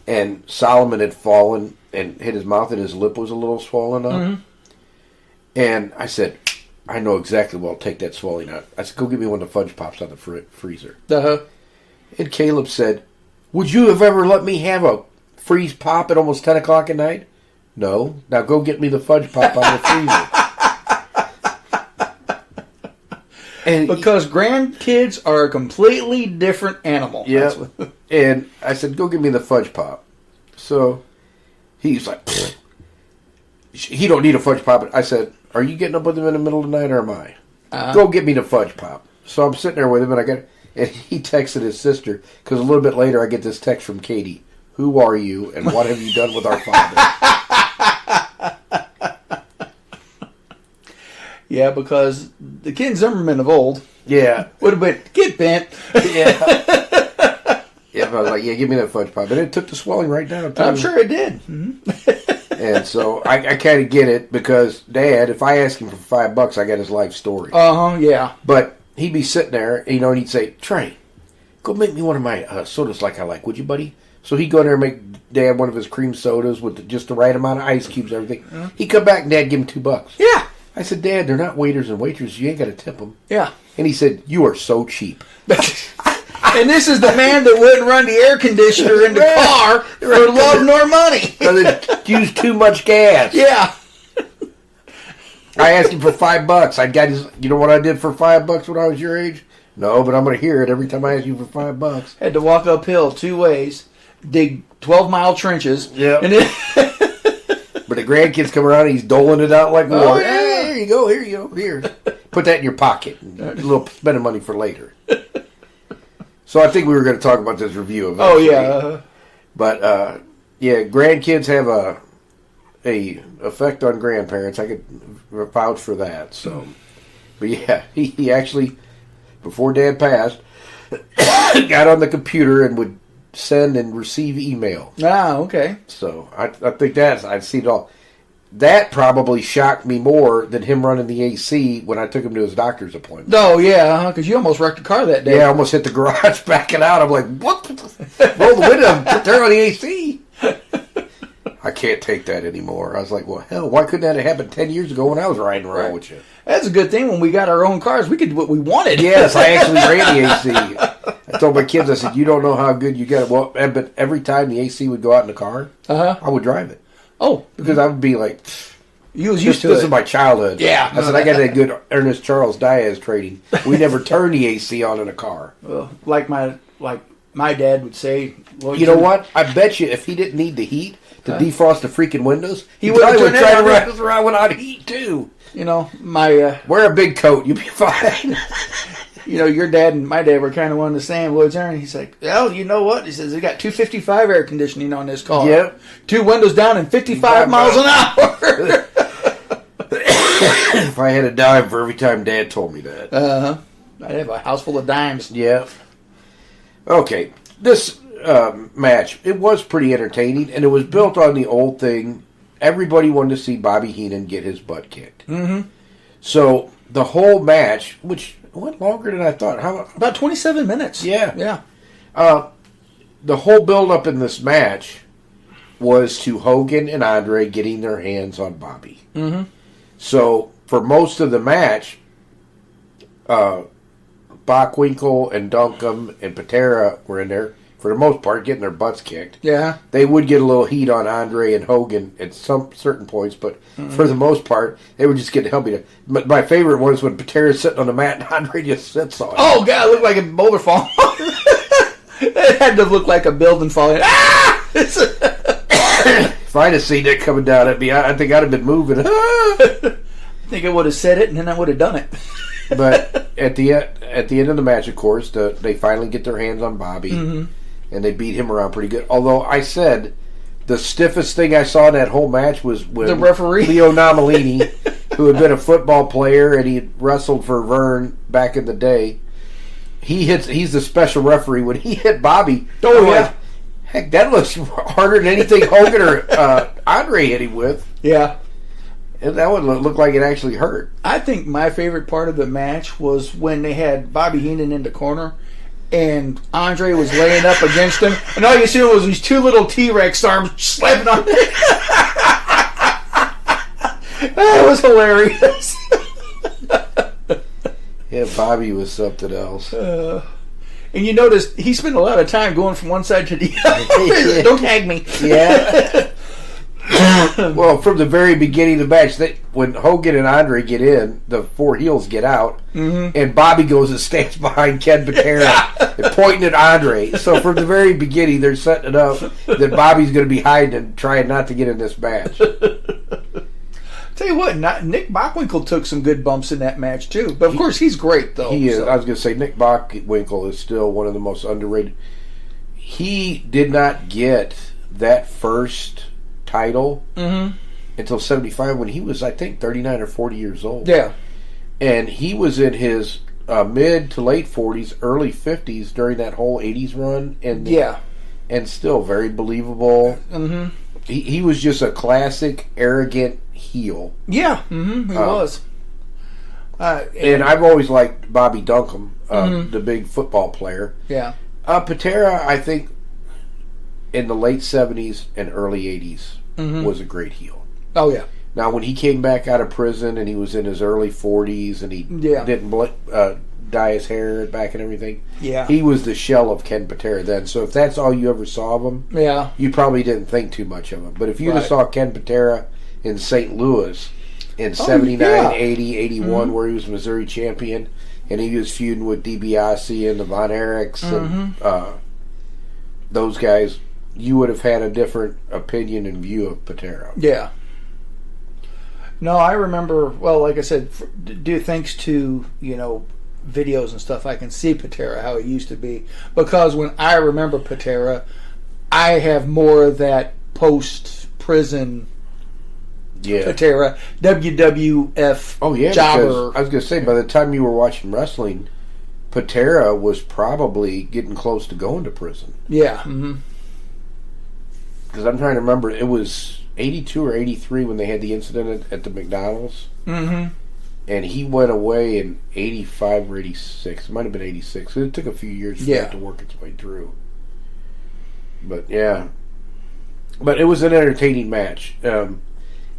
Speaker 1: and Solomon had fallen and hit his mouth and his lip was a little swollen up. Mm-hmm. And I said, I know exactly what will take that swelling out. I said, go get me one of the fudge pops out of the freezer. And Caleb said, would you have ever let me have a freeze pop at almost 10 o'clock at night? No. Now go get me the fudge pop out of the freezer. And
Speaker 2: because grandkids are a completely different animal.
Speaker 1: Yeah. And I said, go get me the fudge pop. So he's like, pfft. He don't need a fudge pop. I said, are you getting up with him in the middle of the night or am I? Go get me the fudge pop. So I'm sitting there with him and he texted his sister because a little bit later I get this text from Katie. Who are you and what have you done with our father?
Speaker 2: Yeah, because the Ken Zimmerman of old would have been, get bent.
Speaker 1: Yeah. Yeah, I was like, yeah, give me that fudge pop. And it took the swelling right down.
Speaker 2: I'm sure it did. Mm-hmm.
Speaker 1: And so I kind of get it because Dad, if I ask him for $5, I got his life story.
Speaker 2: Yeah.
Speaker 1: But he'd be sitting there, and he'd say, Trey, go make me one of my sodas like I like, would you, buddy? So he'd go in there and make Dad one of his cream sodas with just the right amount of ice cubes and everything. Mm-hmm. He'd come back and Dad give him $2.
Speaker 2: Yeah.
Speaker 1: I said, Dad, they're not waiters and waitresses. You ain't got to tip them.
Speaker 2: Yeah.
Speaker 1: And he said, you are so cheap.
Speaker 2: And this is the man that wouldn't run the air conditioner in the car for love nor money.
Speaker 1: Because it used too much gas.
Speaker 2: Yeah.
Speaker 1: I asked him for $5. I got his. You know what I did for $5 when I was your age? No, but I'm going to hear it every time I ask you for $5.
Speaker 2: Had to walk uphill 2 ways dig 12-mile trenches.
Speaker 1: Yeah.
Speaker 2: And then
Speaker 1: But the grandkids come around and he's doling it out like war.
Speaker 2: Oh, yeah.
Speaker 1: Hey, here you go, here. Put that in your pocket. A little spending money for later. So I think we were going to talk about this review eventually.
Speaker 2: yeah.
Speaker 1: But, yeah, grandkids have a effect on grandparents. I could vouch for that. So, but yeah, he actually, before Dad passed, got on the computer and would send and receive email.
Speaker 2: Ah, okay.
Speaker 1: So I think I've seen it all. That probably shocked me more than him running the AC when I took him to his doctor's appointment.
Speaker 2: Oh, yeah, because you almost wrecked the car that day.
Speaker 1: Yeah, I almost hit the garage backing out. I'm like, what? Roll the window, turn on the AC. I can't take that anymore. I was like, well, hell, why couldn't that have happened 10 years ago when I was riding around with you?
Speaker 2: That's a good thing. When we got our own cars, we could do what we wanted.
Speaker 1: Yes, I actually ran the AC. I told my kids, I said, you don't know how good you got it. Well, but every time the AC would go out in the car, I would drive it.
Speaker 2: Oh.
Speaker 1: Because I would be like,
Speaker 2: you was used to
Speaker 1: this
Speaker 2: it.
Speaker 1: is my childhood.
Speaker 2: Yeah.
Speaker 1: I said, I got that good Ernest Charles Diaz training. We never turned the AC on in a car.
Speaker 2: Well, like my dad would say. Well,
Speaker 1: You know what? I bet you if he didn't need the heat to defrost the freaking windows, he
Speaker 2: would've
Speaker 1: probably would
Speaker 2: turned
Speaker 1: try
Speaker 2: it
Speaker 1: to
Speaker 2: on.
Speaker 1: ride us around without heat, too.
Speaker 2: You know, my...
Speaker 1: Wear a big coat. You'll be fine.
Speaker 2: You know, your dad and my dad were kind of one of the same. Well, he's like, well, you know what? He says, they got 255 air conditioning on this car.
Speaker 1: Yep.
Speaker 2: 2 windows down and 55 miles an hour.
Speaker 1: If I had a dime for every time Dad told me that.
Speaker 2: I'd have a house full of dimes.
Speaker 1: Yeah. Okay. This match, it was pretty entertaining, and it was built on the old thing. Everybody wanted to see Bobby Heenan get his butt kicked. Mm-hmm. So the whole match, which went longer than I thought.
Speaker 2: About 27 minutes.
Speaker 1: Yeah.
Speaker 2: Yeah.
Speaker 1: The whole build-up in this match was to Hogan and Andre getting their hands on Bobby. Mm-hmm. So for most of the match, Bockwinkel and Duncombe and Patera were in there, for the most part, getting their butts kicked.
Speaker 2: Yeah.
Speaker 1: They would get a little heat on Andre and Hogan at some certain points, but for the most part, they were just getting helped. But my favorite was when Patera's sitting on the mat and Andre just sits on it.
Speaker 2: Oh, God, it looked like a boulder fall. It had to look like a building falling. Ah!
Speaker 1: If I'd have seen it coming down at me, I think I'd have been moving.
Speaker 2: I think I would have said it, and then I would have done it.
Speaker 1: But at the end of the match, of course, they finally get their hands on Bobby, and they beat him around pretty good. Although I said the stiffest thing I saw in that whole match was when
Speaker 2: the referee
Speaker 1: Leo Nomalini, who had been a football player and he had wrestled for Vern back in the day, he's the special referee. When he hit Bobby,
Speaker 2: Oh, yeah.
Speaker 1: like, heck, that looks harder than anything Hogan or Andre hit him with.
Speaker 2: Yeah.
Speaker 1: And that would look like it actually hurt.
Speaker 2: I think my favorite part of the match was when they had Bobby Heenan in the corner and Andre was laying up against him, and all you see was these 2 little T-Rex arms slapping on him. That was hilarious.
Speaker 1: Yeah, Bobby was something else.
Speaker 2: And you notice he spent a lot of time going from one side to the other. Don't tag me.
Speaker 1: Yeah. Well, from the very beginning of the match, when Hogan and Andre get in, the 4 heels get out, and Bobby goes and stands behind Ken Patera and pointing at Andre. So from the very beginning, they're setting it up that Bobby's going to be hiding and trying not to get in this match.
Speaker 2: Tell you what, Nick Bockwinkel took some good bumps in that match too. But of course, he's great though.
Speaker 1: He is.
Speaker 2: So.
Speaker 1: I was going to say Nick Bockwinkel is still one of the most underrated. He did not get that first title until 75 when he was, I think, 39 or 40 years old.
Speaker 2: Yeah.
Speaker 1: And he was in his mid to late 40s, early 50s during that whole 80s run. And and still very believable. Mm-hmm. He was just a classic, arrogant heel.
Speaker 2: Yeah, he was.
Speaker 1: And I've always liked Bobby Duncombe, the big football player.
Speaker 2: Yeah.
Speaker 1: Patera, I think, in the late 70s and early 80s, was a great heel.
Speaker 2: Oh, yeah.
Speaker 1: Now, when he came back out of prison and he was in his early 40s and he didn't dye his hair back and everything, he was the shell of Ken Patera then. So if that's all you ever saw of him, you probably didn't think too much of him. But if you just saw Ken Patera in St. Louis in 79, 80, 81, where he was Missouri champion, and he was feuding with DiBiase and the Von Erichs and those guys, you would have had a different opinion and view of Patera.
Speaker 2: Yeah. No, I remember, well, like I said, thanks to, videos and stuff, I can see Patera how it used to be. Because when I remember Patera, I have more of that post-prison Patera, WWF jobber.
Speaker 1: I was going to say, by the time you were watching wrestling, Patera was probably getting close to going to prison.
Speaker 2: Yeah. Mm-hmm.
Speaker 1: Because I'm trying to remember, it was 82 or 83 when they had the incident at the McDonald's.
Speaker 2: Mm-hmm.
Speaker 1: And he went away in 85 or 86. It might have been 86. It took a few years for that to work its way through. But, yeah. But it was an entertaining match. And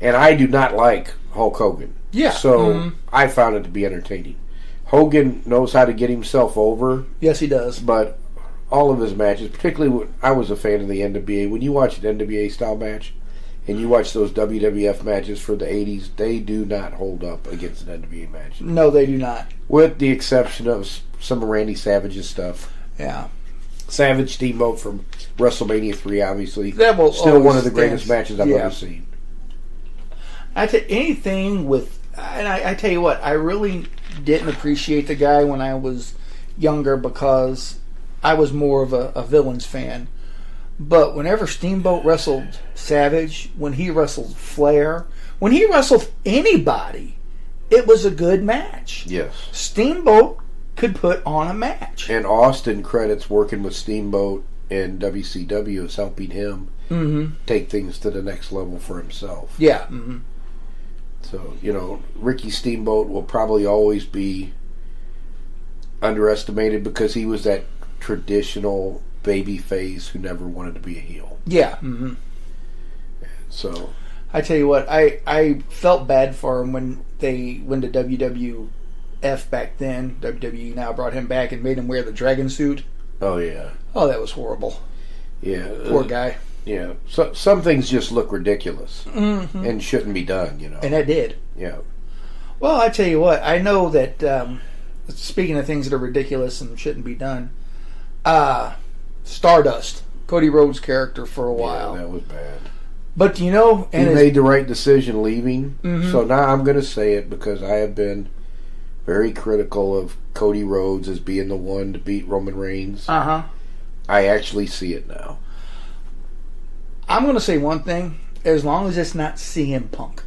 Speaker 1: I do not like Hulk Hogan.
Speaker 2: Yeah.
Speaker 1: So I found it to be entertaining. Hogan knows how to get himself over.
Speaker 2: Yes, he does.
Speaker 1: But all of his matches, particularly when I was a fan of the NWA, when you watch an NWA style match and you watch those WWF matches for the 80s, they do not hold up against an NWA match.
Speaker 2: No, they do not.
Speaker 1: With the exception of some of Randy Savage's stuff.
Speaker 2: Yeah.
Speaker 1: Savage Steamboat from WrestleMania 3, obviously.
Speaker 2: That will
Speaker 1: still one of the greatest matches I've ever seen.
Speaker 2: I tell anything with, and I tell you what, I really didn't appreciate the guy when I was younger because I was more of a Villains fan. But whenever Steamboat wrestled Savage, when he wrestled Flair, when he wrestled anybody, it was a good match.
Speaker 1: Yes.
Speaker 2: Steamboat could put on a match.
Speaker 1: And Austin credits working with Steamboat in WCW as helping him take things to the next level for himself.
Speaker 2: Yeah. Mm-hmm.
Speaker 1: So, Ricky Steamboat will probably always be underestimated because he was that traditional baby face who never wanted to be a heel.
Speaker 2: Yeah. Mm-hmm.
Speaker 1: So
Speaker 2: I tell you what, I felt bad for him when they went to WWF back then. WWE now brought him back and made him wear the dragon suit.
Speaker 1: Oh, yeah.
Speaker 2: Oh, that was horrible.
Speaker 1: Yeah.
Speaker 2: Poor guy.
Speaker 1: Yeah. So, some things just look ridiculous and shouldn't be done,
Speaker 2: And that did.
Speaker 1: Yeah.
Speaker 2: Well, I tell you what, I know that, speaking of things that are ridiculous and shouldn't be done, Stardust, Cody Rhodes' character for a while.
Speaker 1: Yeah, that was bad.
Speaker 2: But
Speaker 1: he made the right decision leaving. So now I'm going to say it because I have been very critical of Cody Rhodes as being the one to beat Roman Reigns.
Speaker 2: I
Speaker 1: actually see it now.
Speaker 2: I'm going to say one thing: as long as it's not CM Punk.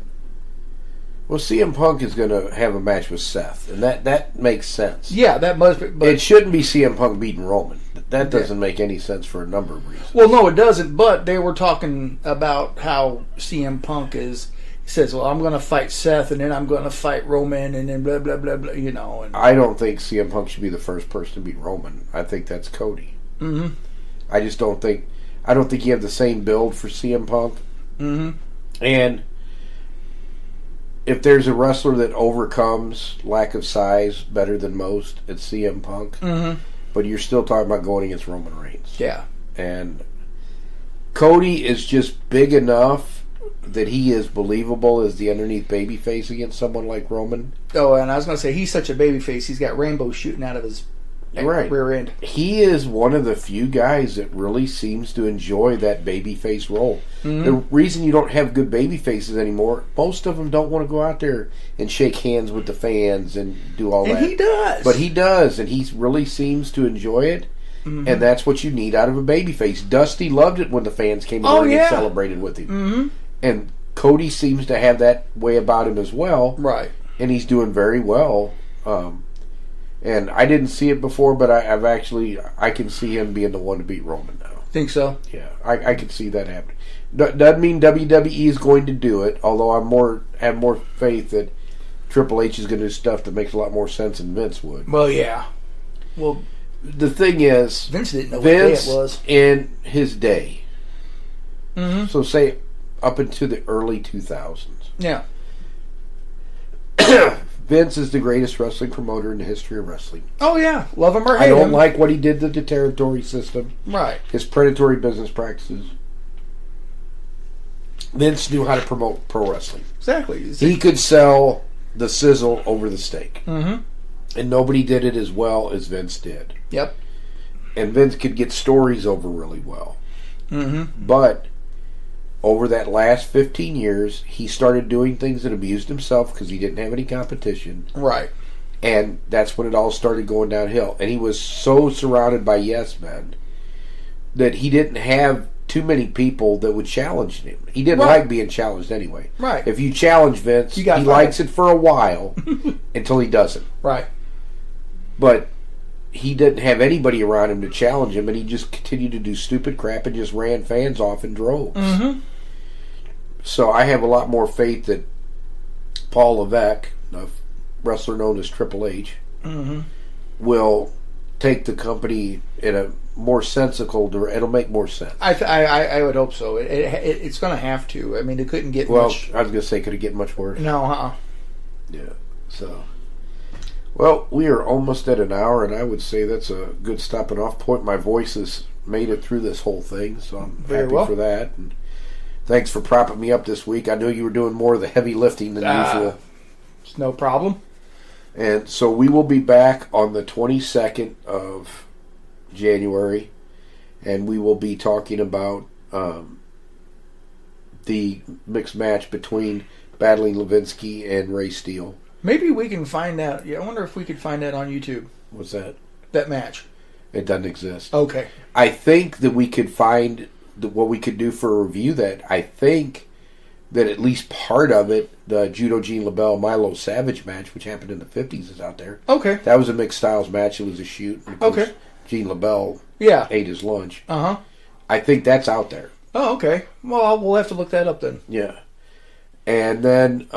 Speaker 1: Well, CM Punk is going to have a match with Seth, and that makes sense.
Speaker 2: Yeah, that must be. But
Speaker 1: it shouldn't be CM Punk beating Roman. That doesn't make any sense for a number of reasons.
Speaker 2: Well, no, it doesn't. But they were talking about how CM Punk is. He says, "Well, I'm going to fight Seth, and then I'm going to fight Roman, and then blah blah blah blah." And
Speaker 1: I don't think CM Punk should be the first person to beat Roman. I think that's Cody. I just don't think. I don't think you have the same build for CM Punk. And if there's a wrestler that overcomes lack of size better than most, it's CM Punk. But you're still talking about going against Roman Reigns.
Speaker 2: Yeah.
Speaker 1: And Cody is just big enough that he is believable as the underneath babyface against someone like Roman.
Speaker 2: Oh, and I was going to say, he's such a babyface. He's got rainbows shooting out of his rear end.
Speaker 1: He is one of the few guys that really seems to enjoy that babyface role. The reason you don't have good babyfaces anymore, most of them don't want to go out there and shake hands with the fans and do all that.
Speaker 2: And he does.
Speaker 1: But he does, and he really seems to enjoy it. And that's what you need out of a babyface. Dusty loved it when the fans came over and celebrated with him. And Cody seems to have that way about him as well.
Speaker 2: Right.
Speaker 1: And he's doing very well. And I didn't see it before, but I can see him being the one to beat Roman now.
Speaker 2: Think so?
Speaker 1: Yeah, I can see that happening. Doesn't mean WWE is going to do it, although I have more faith that Triple H is going to do stuff that makes a lot more sense than Vince would.
Speaker 2: Well, yeah. Well,
Speaker 1: the thing is,
Speaker 2: Vince didn't know what day it was.
Speaker 1: In his day, so say up into the early 2000s.
Speaker 2: Yeah.
Speaker 1: Vince is the greatest wrestling promoter in the history of wrestling.
Speaker 2: Oh, yeah. Love him or hate him.
Speaker 1: I don't like what he did to the territory system.
Speaker 2: Right.
Speaker 1: His predatory business practices. Vince knew how to promote pro wrestling.
Speaker 2: Exactly.
Speaker 1: He could sell the sizzle over the steak. And nobody did it as well as Vince did.
Speaker 2: Yep.
Speaker 1: And Vince could get stories over really well.
Speaker 2: Mm-hmm.
Speaker 1: But over that last 15 years, he started doing things that abused himself because he didn't have any competition.
Speaker 2: Right.
Speaker 1: And that's when it all started going downhill. And he was so surrounded by yes men that he didn't have too many people that would challenge him. He didn't like being challenged anyway.
Speaker 2: Right.
Speaker 1: If you challenge Vince, he likes it for a while until he doesn't.
Speaker 2: Right.
Speaker 1: But he didn't have anybody around him to challenge him, and he just continued to do stupid crap and just ran fans off in droves.
Speaker 2: Mm-hmm.
Speaker 1: So I have a lot more faith that Paul Levesque, a wrestler known as Triple H,
Speaker 2: mm-hmm.
Speaker 1: will take the company in a more sensical direction. It'll make more sense.
Speaker 2: I would hope so. It's going to have to. I mean, it couldn't get much...
Speaker 1: I was going to say, could it get much worse?
Speaker 2: No,
Speaker 1: Yeah, so... Well, we are almost at an hour, and I would say that's a good stopping off point. My voice has made it through this whole thing, so I'm happy for that. And thanks for propping me up this week. I knew you were doing more of the heavy lifting than usual.
Speaker 2: It's no problem.
Speaker 1: And so we will be back on the 22nd of January, and we will be talking about the mixed match between Battling Levinsky and Ray Steele.
Speaker 2: Maybe we can find out. Yeah, I wonder if we could find that on YouTube.
Speaker 1: What's that?
Speaker 2: That match.
Speaker 1: It doesn't exist.
Speaker 2: Okay.
Speaker 1: I think that we could find what we could do for a review that. I think that at least part of it, the Judo Gene LaBelle Milo Savage match, which happened in the 50s, is out there.
Speaker 2: Okay.
Speaker 1: That was a mixed styles match. It was a shoot. And of course, Gene LaBelle ate his lunch.
Speaker 2: Uh-huh.
Speaker 1: I think that's out there.
Speaker 2: Oh, okay. Well, we'll have to look that up then.
Speaker 1: Yeah. And then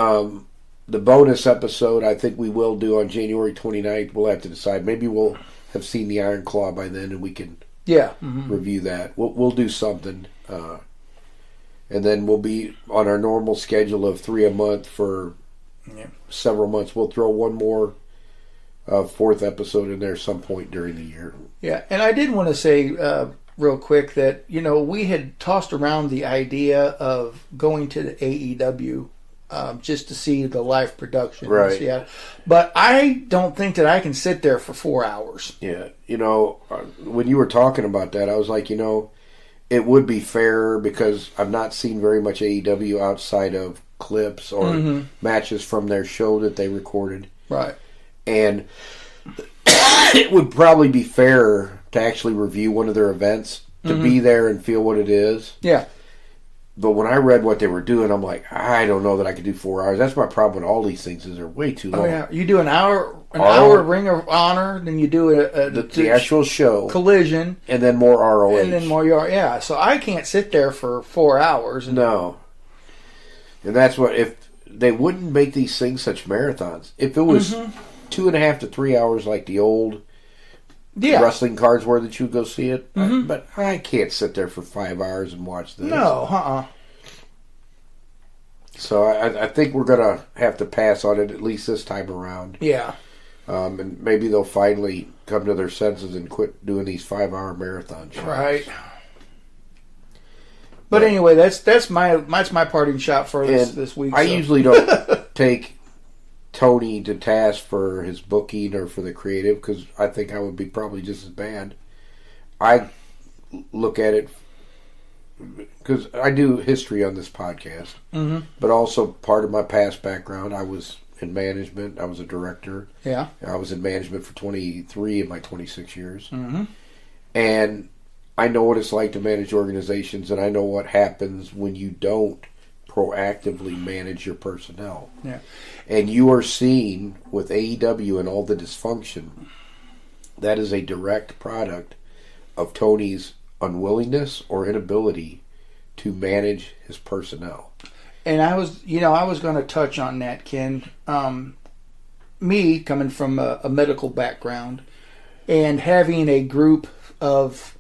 Speaker 1: the bonus episode, I think we will do on January 29th. We'll have to decide. Maybe we'll have seen the Iron Claw by then, and we can review that. We'll do something. And then we'll be on our normal schedule of 3 a month for several months. We'll throw one more fourth episode in there some point during the year.
Speaker 2: Yeah, and I did want to say real quick that, we had tossed around the idea of going to the AEW just to see the live production.
Speaker 1: Right.
Speaker 2: Yeah. But I don't think that I can sit there for 4 hours.
Speaker 1: Yeah. When you were talking about that, I was like, it would be fair because I've not seen very much AEW outside of clips or matches from their show that they recorded.
Speaker 2: Right.
Speaker 1: And it would probably be fair to actually review one of their events, to be there and feel what it is.
Speaker 2: Yeah.
Speaker 1: But when I read what they were doing, I'm like, I don't know that I could do 4 hours. That's my problem with all these things, is they're way too long.
Speaker 2: Oh, yeah. You do an hour Ring of Honor, then you do
Speaker 1: the actual show.
Speaker 2: Collision.
Speaker 1: And then more ROH.
Speaker 2: And then more, yeah. So I can't sit there for 4 hours.
Speaker 1: No. And that's what, if they wouldn't make these things such marathons. If it was 2.5 to 3 hours like the old wrestling cards were that you would go see it. But I can't sit there for 5 hours and watch this.
Speaker 2: No,
Speaker 1: So I think we're going to have to pass on it at least this time around.
Speaker 2: Yeah.
Speaker 1: And maybe they'll finally come to their senses and quit doing these 5-hour marathon shows.
Speaker 2: Right. But anyway, that's my parting shot for this week.
Speaker 1: I usually don't take Tony to task for his booking or for the creative, because I think I would be probably just as bad. I look at it because I do history on this podcast, but also part of my past background, I was in management. I was a director.
Speaker 2: Yeah.
Speaker 1: I was in management for 23 of my 26 years. And I know what it's like to manage organizations, and I know what happens when you don't proactively manage your personnel.
Speaker 2: Yeah.
Speaker 1: And you are seeing with AEW and all the dysfunction, that is a direct product of Tony's unwillingness or inability to manage his personnel.
Speaker 2: And I was going to touch on that, Ken. Me coming from a medical background and having a group of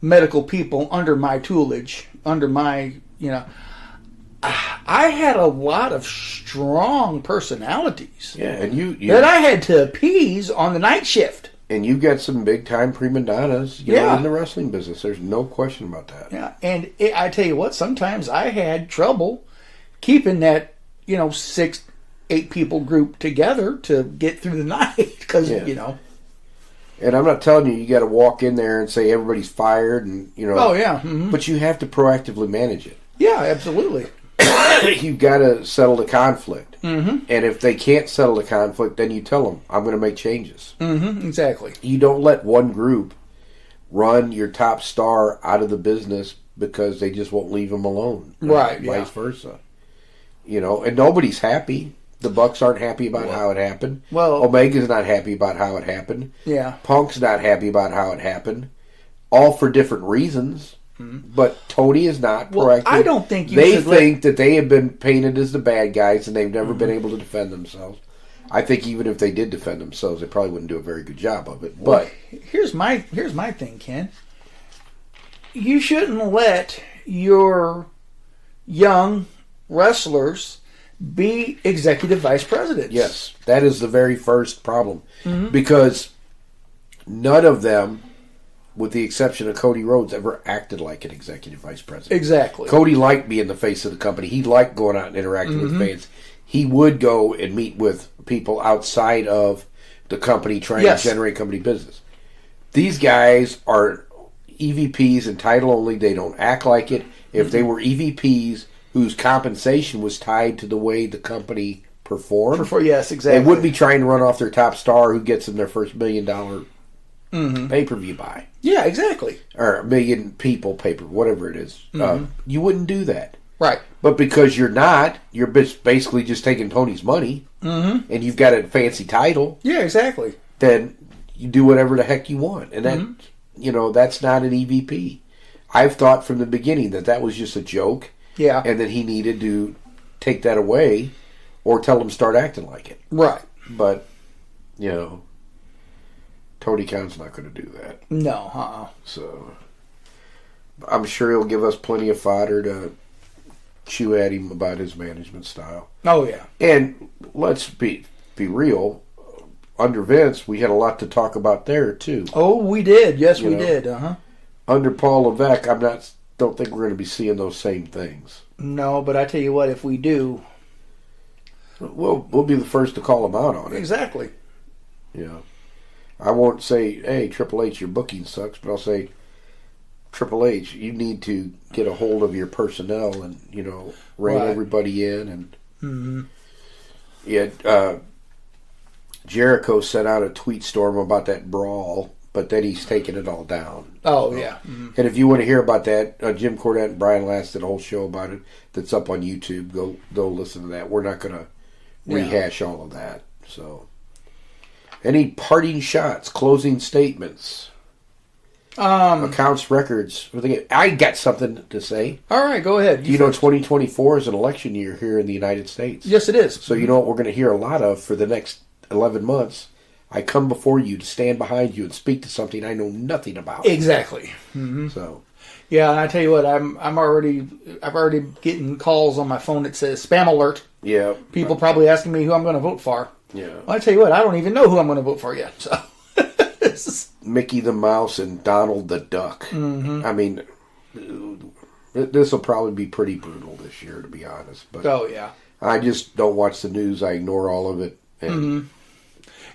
Speaker 2: medical people under my tutelage, under my, I had a lot of strong personalities.
Speaker 1: Yeah, and you
Speaker 2: that I had to appease on the night shift.
Speaker 1: And you got some big time prima donnas, in the wrestling business. There's no question about that.
Speaker 2: Yeah, and I tell you what, sometimes I had trouble keeping that 6-8 people group together to get through the night because
Speaker 1: And I'm not telling you got to walk in there and say everybody's fired and,
Speaker 2: Oh, yeah. Mm-hmm.
Speaker 1: But you have to proactively manage it.
Speaker 2: Yeah, absolutely.
Speaker 1: You've got to settle the conflict.
Speaker 2: Mm-hmm.
Speaker 1: And if they can't settle the conflict, then you tell them, I'm going to make changes.
Speaker 2: Mm-hmm. Exactly.
Speaker 1: You don't let one group run your top star out of the business because they just won't leave them alone.
Speaker 2: Right,
Speaker 1: Vice versa. And nobody's happy. The Bucks aren't happy about how it happened.
Speaker 2: Well,
Speaker 1: Omega's not happy about how it happened.
Speaker 2: Yeah.
Speaker 1: Punk's not happy about how it happened. All for different reasons. Mm-hmm. But Tony is not proactive.
Speaker 2: I don't think
Speaker 1: they think that they have been painted as the bad guys and they've never been able to defend themselves. I think even if they did defend themselves, they probably wouldn't do a very good job of it. But
Speaker 2: here's my thing, Ken. You shouldn't let your young wrestlers be executive vice presidents.
Speaker 1: Yes, that is the very first problem. Mm-hmm. Because none of them, with the exception of Cody Rhodes, ever acted like an executive vice president.
Speaker 2: Exactly.
Speaker 1: Cody liked being the face of the company. He liked going out and interacting with fans. He would go and meet with people outside of the company trying to generate company business. These guys are EVPs and title only. They don't act like it. If they were EVPs whose compensation was tied to the way the company performed,
Speaker 2: yes, exactly.
Speaker 1: they wouldn't be trying to run off their top star who gets them their first $1 million pay-per-view buy.
Speaker 2: Yeah, exactly.
Speaker 1: Or 1 million people pay-per-view, whatever it is. You wouldn't do that.
Speaker 2: Right.
Speaker 1: But because you're not, you're basically just taking Tony's money, and you've got a fancy title.
Speaker 2: Yeah, exactly.
Speaker 1: Then you do whatever the heck you want. And that, that's not an EVP. I've thought from the beginning that was just a joke.
Speaker 2: Yeah.
Speaker 1: And that he needed to take that away or tell him to start acting like it.
Speaker 2: Right.
Speaker 1: But, Tony Khan's not going to do that.
Speaker 2: No,
Speaker 1: So, I'm sure he'll give us plenty of fodder to chew at him about his management style.
Speaker 2: Oh, yeah.
Speaker 1: And let's be real. Under Vince, we had a lot to talk about there, too.
Speaker 2: Oh, we did. Yes, we did.
Speaker 1: Under Paul Levesque, don't think we're going to be seeing those same things.
Speaker 2: No, but I tell you what, if we do,
Speaker 1: we'll be the first to call him out on it.
Speaker 2: Exactly.
Speaker 1: I won't say, hey, Triple H, your booking sucks, but I'll say, Triple H, you need to get a hold of your personnel and, rein everybody in. And Jericho sent out a tweet storm about that brawl, but then he's taken it all down.
Speaker 2: Oh, yeah. Mm-hmm.
Speaker 1: And if you want to hear about that, Jim Cornette and Brian Last did a whole show about it that's up on YouTube. Go listen to that. We're not going to rehash all of that. So, any parting shots, closing statements, accounts, records? I got something to say.
Speaker 2: All right, go ahead.
Speaker 1: You know 2024 is an election year here in the United States.
Speaker 2: Yes, it is.
Speaker 1: So you know what we're going to hear a lot of for the next 11 months? I come before you to stand behind you and speak to something I know nothing about.
Speaker 2: Exactly. Mm-hmm.
Speaker 1: So,
Speaker 2: yeah, and I tell you what, I'm already getting calls on my phone that says spam alert.
Speaker 1: Yeah,
Speaker 2: people probably asking me who I'm going to vote for.
Speaker 1: Yeah,
Speaker 2: well, I tell you what, I don't even know who I'm going to vote for yet. So,
Speaker 1: Mickey the Mouse and Donald the Duck.
Speaker 2: Mm-hmm.
Speaker 1: I mean, this will probably be pretty brutal this year, to be honest. But
Speaker 2: yeah,
Speaker 1: I just don't watch the news. I ignore all of it. And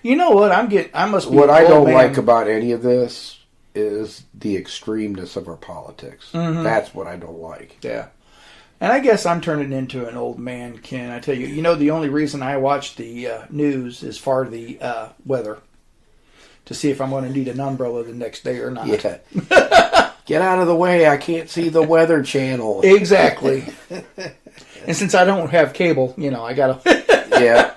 Speaker 2: you know what? I must be.
Speaker 1: What I don't like about any of this is the extremeness of our politics. Mm-hmm. That's what I don't like.
Speaker 2: Yeah. And I guess I'm turning into an old man, Ken. I tell you, the only reason I watch the news is for the weather. To see if I'm going to need an umbrella the next day or not.
Speaker 1: Yeah. Get out of the way. I can't see the Weather Channel.
Speaker 2: Exactly. And since I don't have cable, I got to...
Speaker 1: Yeah.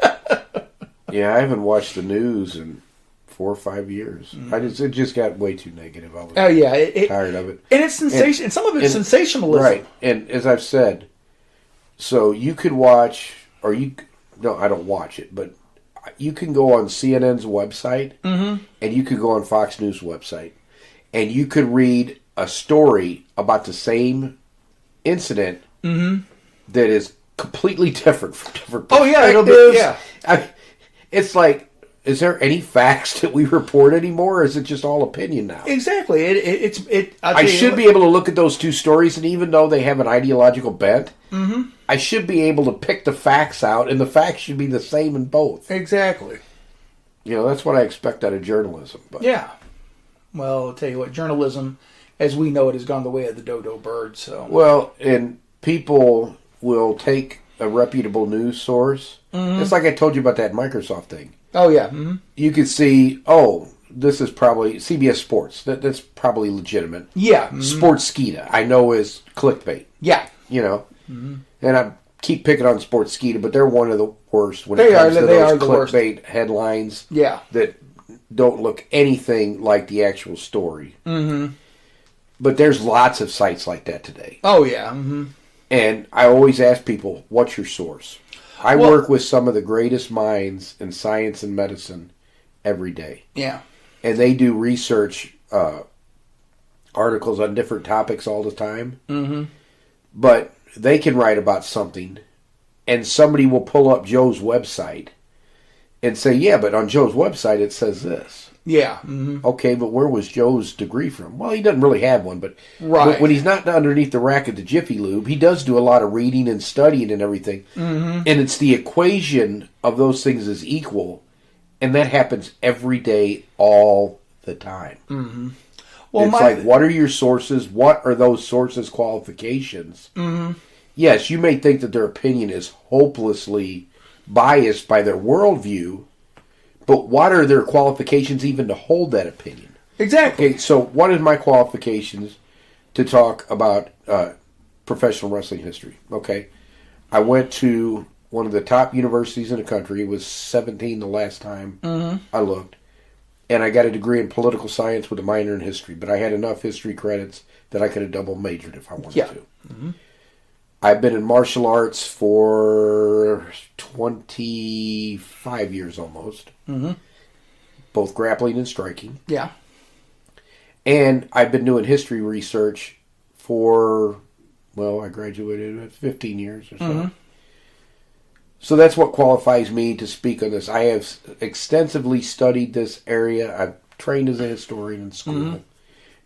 Speaker 1: Yeah, I haven't watched the news in 4 or 5 years. Mm-hmm. It just got way too negative. I was tired of it.
Speaker 2: And it's sensation. And some of it's sensationalism.
Speaker 1: Right. And as I've said, so you could watch, no, I don't watch it, but you can go on CNN's website, and you could go on Fox News website, and you could read a story about the same incident that is completely different from different perspectives.
Speaker 2: Oh, yeah, it'll be, yeah.
Speaker 1: It's like, is there any facts that we report anymore, or is it just all opinion now?
Speaker 2: Exactly.
Speaker 1: I should be able to look at those two stories, and even though they have an ideological bent, I should be able to pick the facts out, and the facts should be the same in both.
Speaker 2: Exactly.
Speaker 1: That's what I expect out of journalism. But
Speaker 2: Yeah. Well, I'll tell you what, journalism, as we know it, has gone the way of the dodo bird. So,
Speaker 1: well, and people will take a reputable news source. It's like I told you about that Microsoft thing.
Speaker 2: oh yeah,
Speaker 1: You could see, oh, this is probably CBS Sports. That's probably legitimate.
Speaker 2: yeah,
Speaker 1: Sportskeeda, I know is clickbait.
Speaker 2: yeah.
Speaker 1: And I keep picking on Sportskeeda, but they're one of the worst when
Speaker 2: They
Speaker 1: it comes
Speaker 2: are-
Speaker 1: to
Speaker 2: they
Speaker 1: those
Speaker 2: are the worst.
Speaker 1: clickbait headlines
Speaker 2: Yeah.
Speaker 1: that don't look anything like the actual story. But there's lots of sites like that today.
Speaker 2: Oh yeah.
Speaker 1: And I always ask people, what's your source? I work with some of the greatest minds in science and medicine every day.
Speaker 2: Yeah.
Speaker 1: And they do research articles on different topics all the time. But they can write about something, and somebody will pull up Joe's website and say, yeah, but on Joe's website it says this.
Speaker 2: Yeah.
Speaker 1: Okay, but where was Joe's degree from? Well, he doesn't really have one, but
Speaker 2: Right.
Speaker 1: when he's not underneath the rack at the Jiffy Lube, he does do a lot of reading and studying and everything. And it's the equation of those things is equal, and that happens every day, all the time.
Speaker 2: Well,
Speaker 1: It's like, what are your sources? What are those sources' qualifications? Yes, you may think that their opinion is hopelessly biased by their worldview, but what are their qualifications even to hold that opinion?
Speaker 2: exactly.
Speaker 1: Okay, so what is my qualifications to talk about professional wrestling history? Okay, I went to one of the top universities in the country. It was 17 the last time I looked. And I got a degree in political science with a minor in history, but I had enough history credits that I could have double majored if I wanted to. I've been in martial arts for 25 years almost, both grappling and striking.
Speaker 2: Yeah.
Speaker 1: And I've been doing history research for, I graduated at 15 years or so. So that's what qualifies me to speak on this. I have extensively studied this area. I've trained as a historian in school.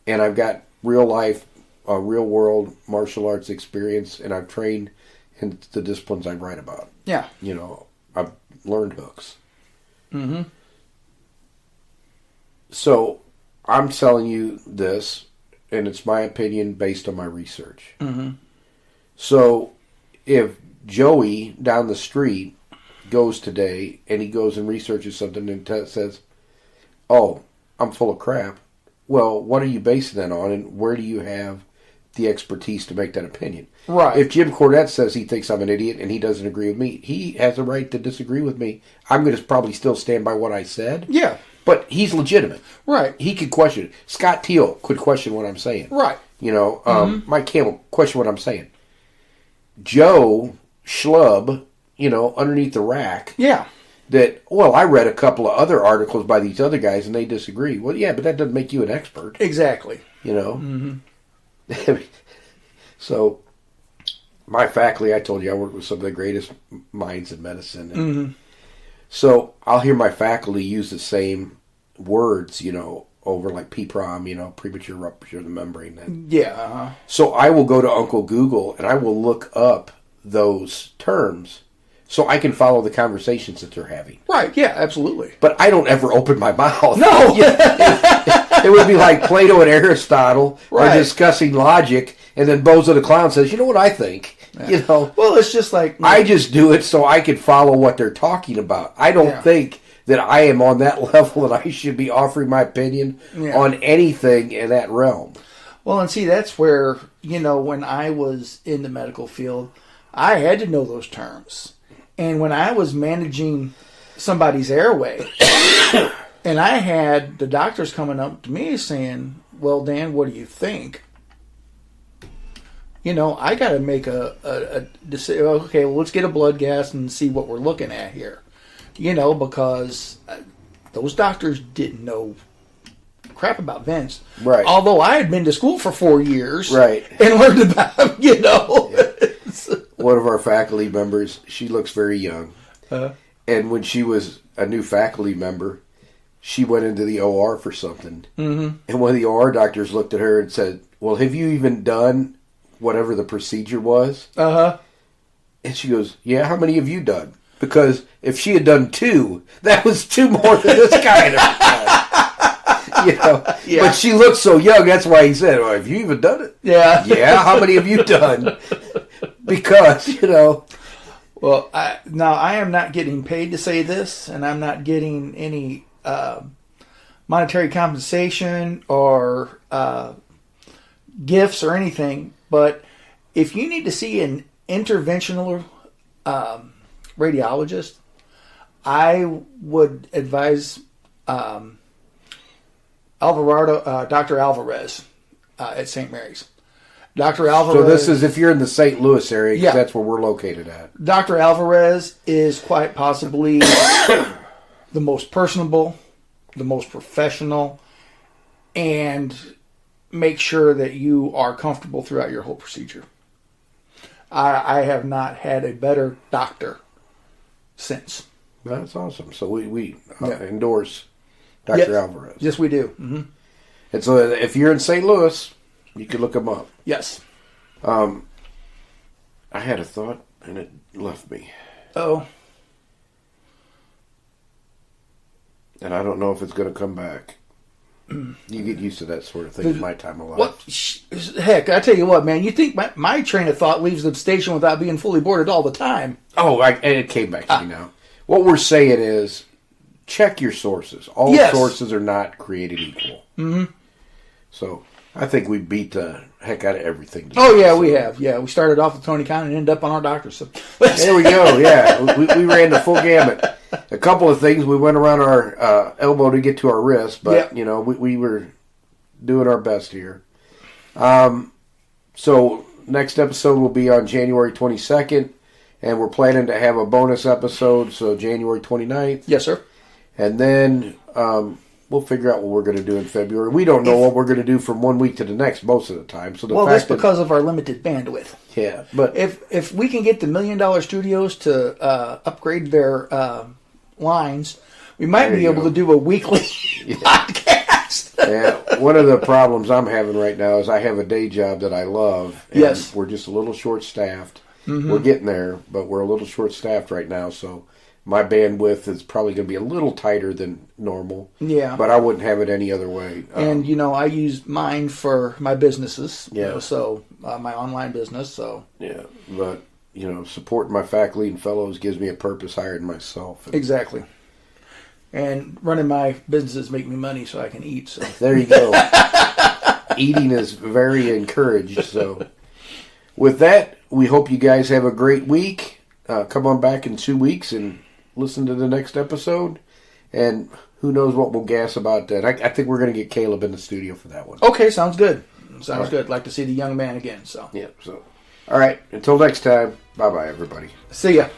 Speaker 1: And I've got real life, real world martial arts experience. And I've trained in the disciplines I write about.
Speaker 2: Yeah.
Speaker 1: I've learned hooks. So I'm telling you this, and it's my opinion based on my research. So if Joey down the street goes today and he goes and researches something and says, oh, I'm full of crap. Well, what are you basing that on, and where do you have the expertise to make that opinion?
Speaker 2: Right.
Speaker 1: If Jim Cornette says he thinks I'm an idiot and he doesn't agree with me, he has a right to disagree with me. I'm going to probably still stand by what I said.
Speaker 2: Yeah.
Speaker 1: But he's legitimate.
Speaker 2: Right.
Speaker 1: He could question it. Scott Teal could question what I'm saying.
Speaker 2: Right.
Speaker 1: Mike Campbell question what I'm saying. Joe Schlub, underneath the rack.
Speaker 2: Yeah.
Speaker 1: I read a couple of other articles by these other guys and they disagree. Well, yeah, but that doesn't make you an expert.
Speaker 2: Exactly.
Speaker 1: So, my faculty, I told you I work with some of the greatest minds in medicine. And so, I'll hear my faculty use the same words, over like PPROM, premature rupture of the membrane.
Speaker 2: Yeah.
Speaker 1: So, I will go to Uncle Google and I will look up those terms so I can follow the conversations that they're having.
Speaker 2: Right. Yeah. Absolutely.
Speaker 1: But I don't ever open my mouth.
Speaker 2: No.
Speaker 1: It would be like Plato and Aristotle are discussing logic, and then Bozo the Clown says, "You know what I think?"
Speaker 2: Yeah. Well, it's just like
Speaker 1: I just do it so I can follow what they're talking about. I don't think that I am on that level that I should be offering my opinion on anything in that realm.
Speaker 2: Well, and see, that's where when I was in the medical field, I had to know those terms. And when I was managing somebody's airway, and I had the doctors coming up to me saying, well, Dan, what do you think? I got to make a decision. Okay, well, let's get a blood gas and see what we're looking at here. Because those doctors didn't know crap about vents.
Speaker 1: Right.
Speaker 2: Although I had been to school for 4 years.
Speaker 1: Right.
Speaker 2: And learned about,
Speaker 1: One of our faculty members, she looks very young. And when she was a new faculty member, she went into the OR for something. And one of the OR doctors looked at her and said, well, have you even done whatever the procedure was? And she goes, yeah, how many have you done? because if she had done 2, that was 2 more than this guy.
Speaker 2: Yeah.
Speaker 1: But she looked so young. That's why he said, "Well, have you even done it?"
Speaker 2: Yeah.
Speaker 1: Yeah. How many have you done? Because
Speaker 2: Well, I am not getting paid to say this, and I'm not getting any monetary compensation or gifts or anything. But if you need to see an interventional radiologist, I would advise Dr. Alvarez at St. Mary's. Dr. Alvarez.
Speaker 1: So this is if you're in the St. Louis area, because
Speaker 2: Yeah.
Speaker 1: that's where we're located at.
Speaker 2: Dr. Alvarez is quite possibly the most personable, the most professional, and make sure that you are comfortable throughout your whole procedure. I have not had a better doctor since.
Speaker 1: That's awesome. So we endorse Dr.
Speaker 2: Yes.
Speaker 1: Alvarez.
Speaker 2: Yes, we do. Mm-hmm.
Speaker 1: And so if you're in St. Louis, you can look him up.
Speaker 2: Yes.
Speaker 1: I had a thought, and it left me.
Speaker 2: Oh.
Speaker 1: And I don't know if it's going to come back. You get used to that sort of thing in my time of life.
Speaker 2: What? Heck, I tell you what, man. You think my train of thought leaves the station without being fully boarded all the time.
Speaker 1: Oh, and it came back to me now. What we're saying is, check your sources. All sources are not created equal.
Speaker 2: Mm-hmm.
Speaker 1: So I think we beat the heck out of everything.
Speaker 2: Oh, yeah, we have. Yeah, we started off with Tony Khan and ended up on our doctor. So
Speaker 1: there we go. Yeah, we ran the full gamut. A couple of things, we went around our elbow to get to our wrist, but we were doing our best here. So next episode will be on January 22nd, and we're planning to have a bonus episode, so January 29th.
Speaker 2: Yes, sir.
Speaker 1: And then we'll figure out what we're going to do in February. We don't know what we're going to do from one week to the next most of the time. So
Speaker 2: that's because of our limited bandwidth.
Speaker 1: Yeah, but
Speaker 2: if we can get the $1 Million Studios to upgrade their lines, we might be able to do a weekly podcast.
Speaker 1: Yeah, one of the problems I'm having right now is I have a day job that I love. And
Speaker 2: yes.
Speaker 1: We're just a little short-staffed.
Speaker 2: Mm-hmm.
Speaker 1: We're getting there, but we're a little short-staffed right now, so my bandwidth is probably going to be a little tighter than normal.
Speaker 2: Yeah.
Speaker 1: But I wouldn't have it any other way.
Speaker 2: And, I use mine for my businesses.
Speaker 1: Yeah.
Speaker 2: So, my online business, so.
Speaker 1: Yeah, but, supporting my faculty and fellows gives me a purpose higher than myself.
Speaker 2: Exactly. And running my businesses make me money so I can eat. So
Speaker 1: there you go. Eating is very encouraged. So with that, we hope you guys have a great week. Come on back in 2 weeks and listen to the next episode. And who knows what we'll gas about that. I think we're going to get Caleb in the studio for that one.
Speaker 2: Okay, sounds good. Sounds good. Like to see the young man again. So
Speaker 1: yeah. So all right. Until next time. Bye-bye, everybody.
Speaker 2: See ya.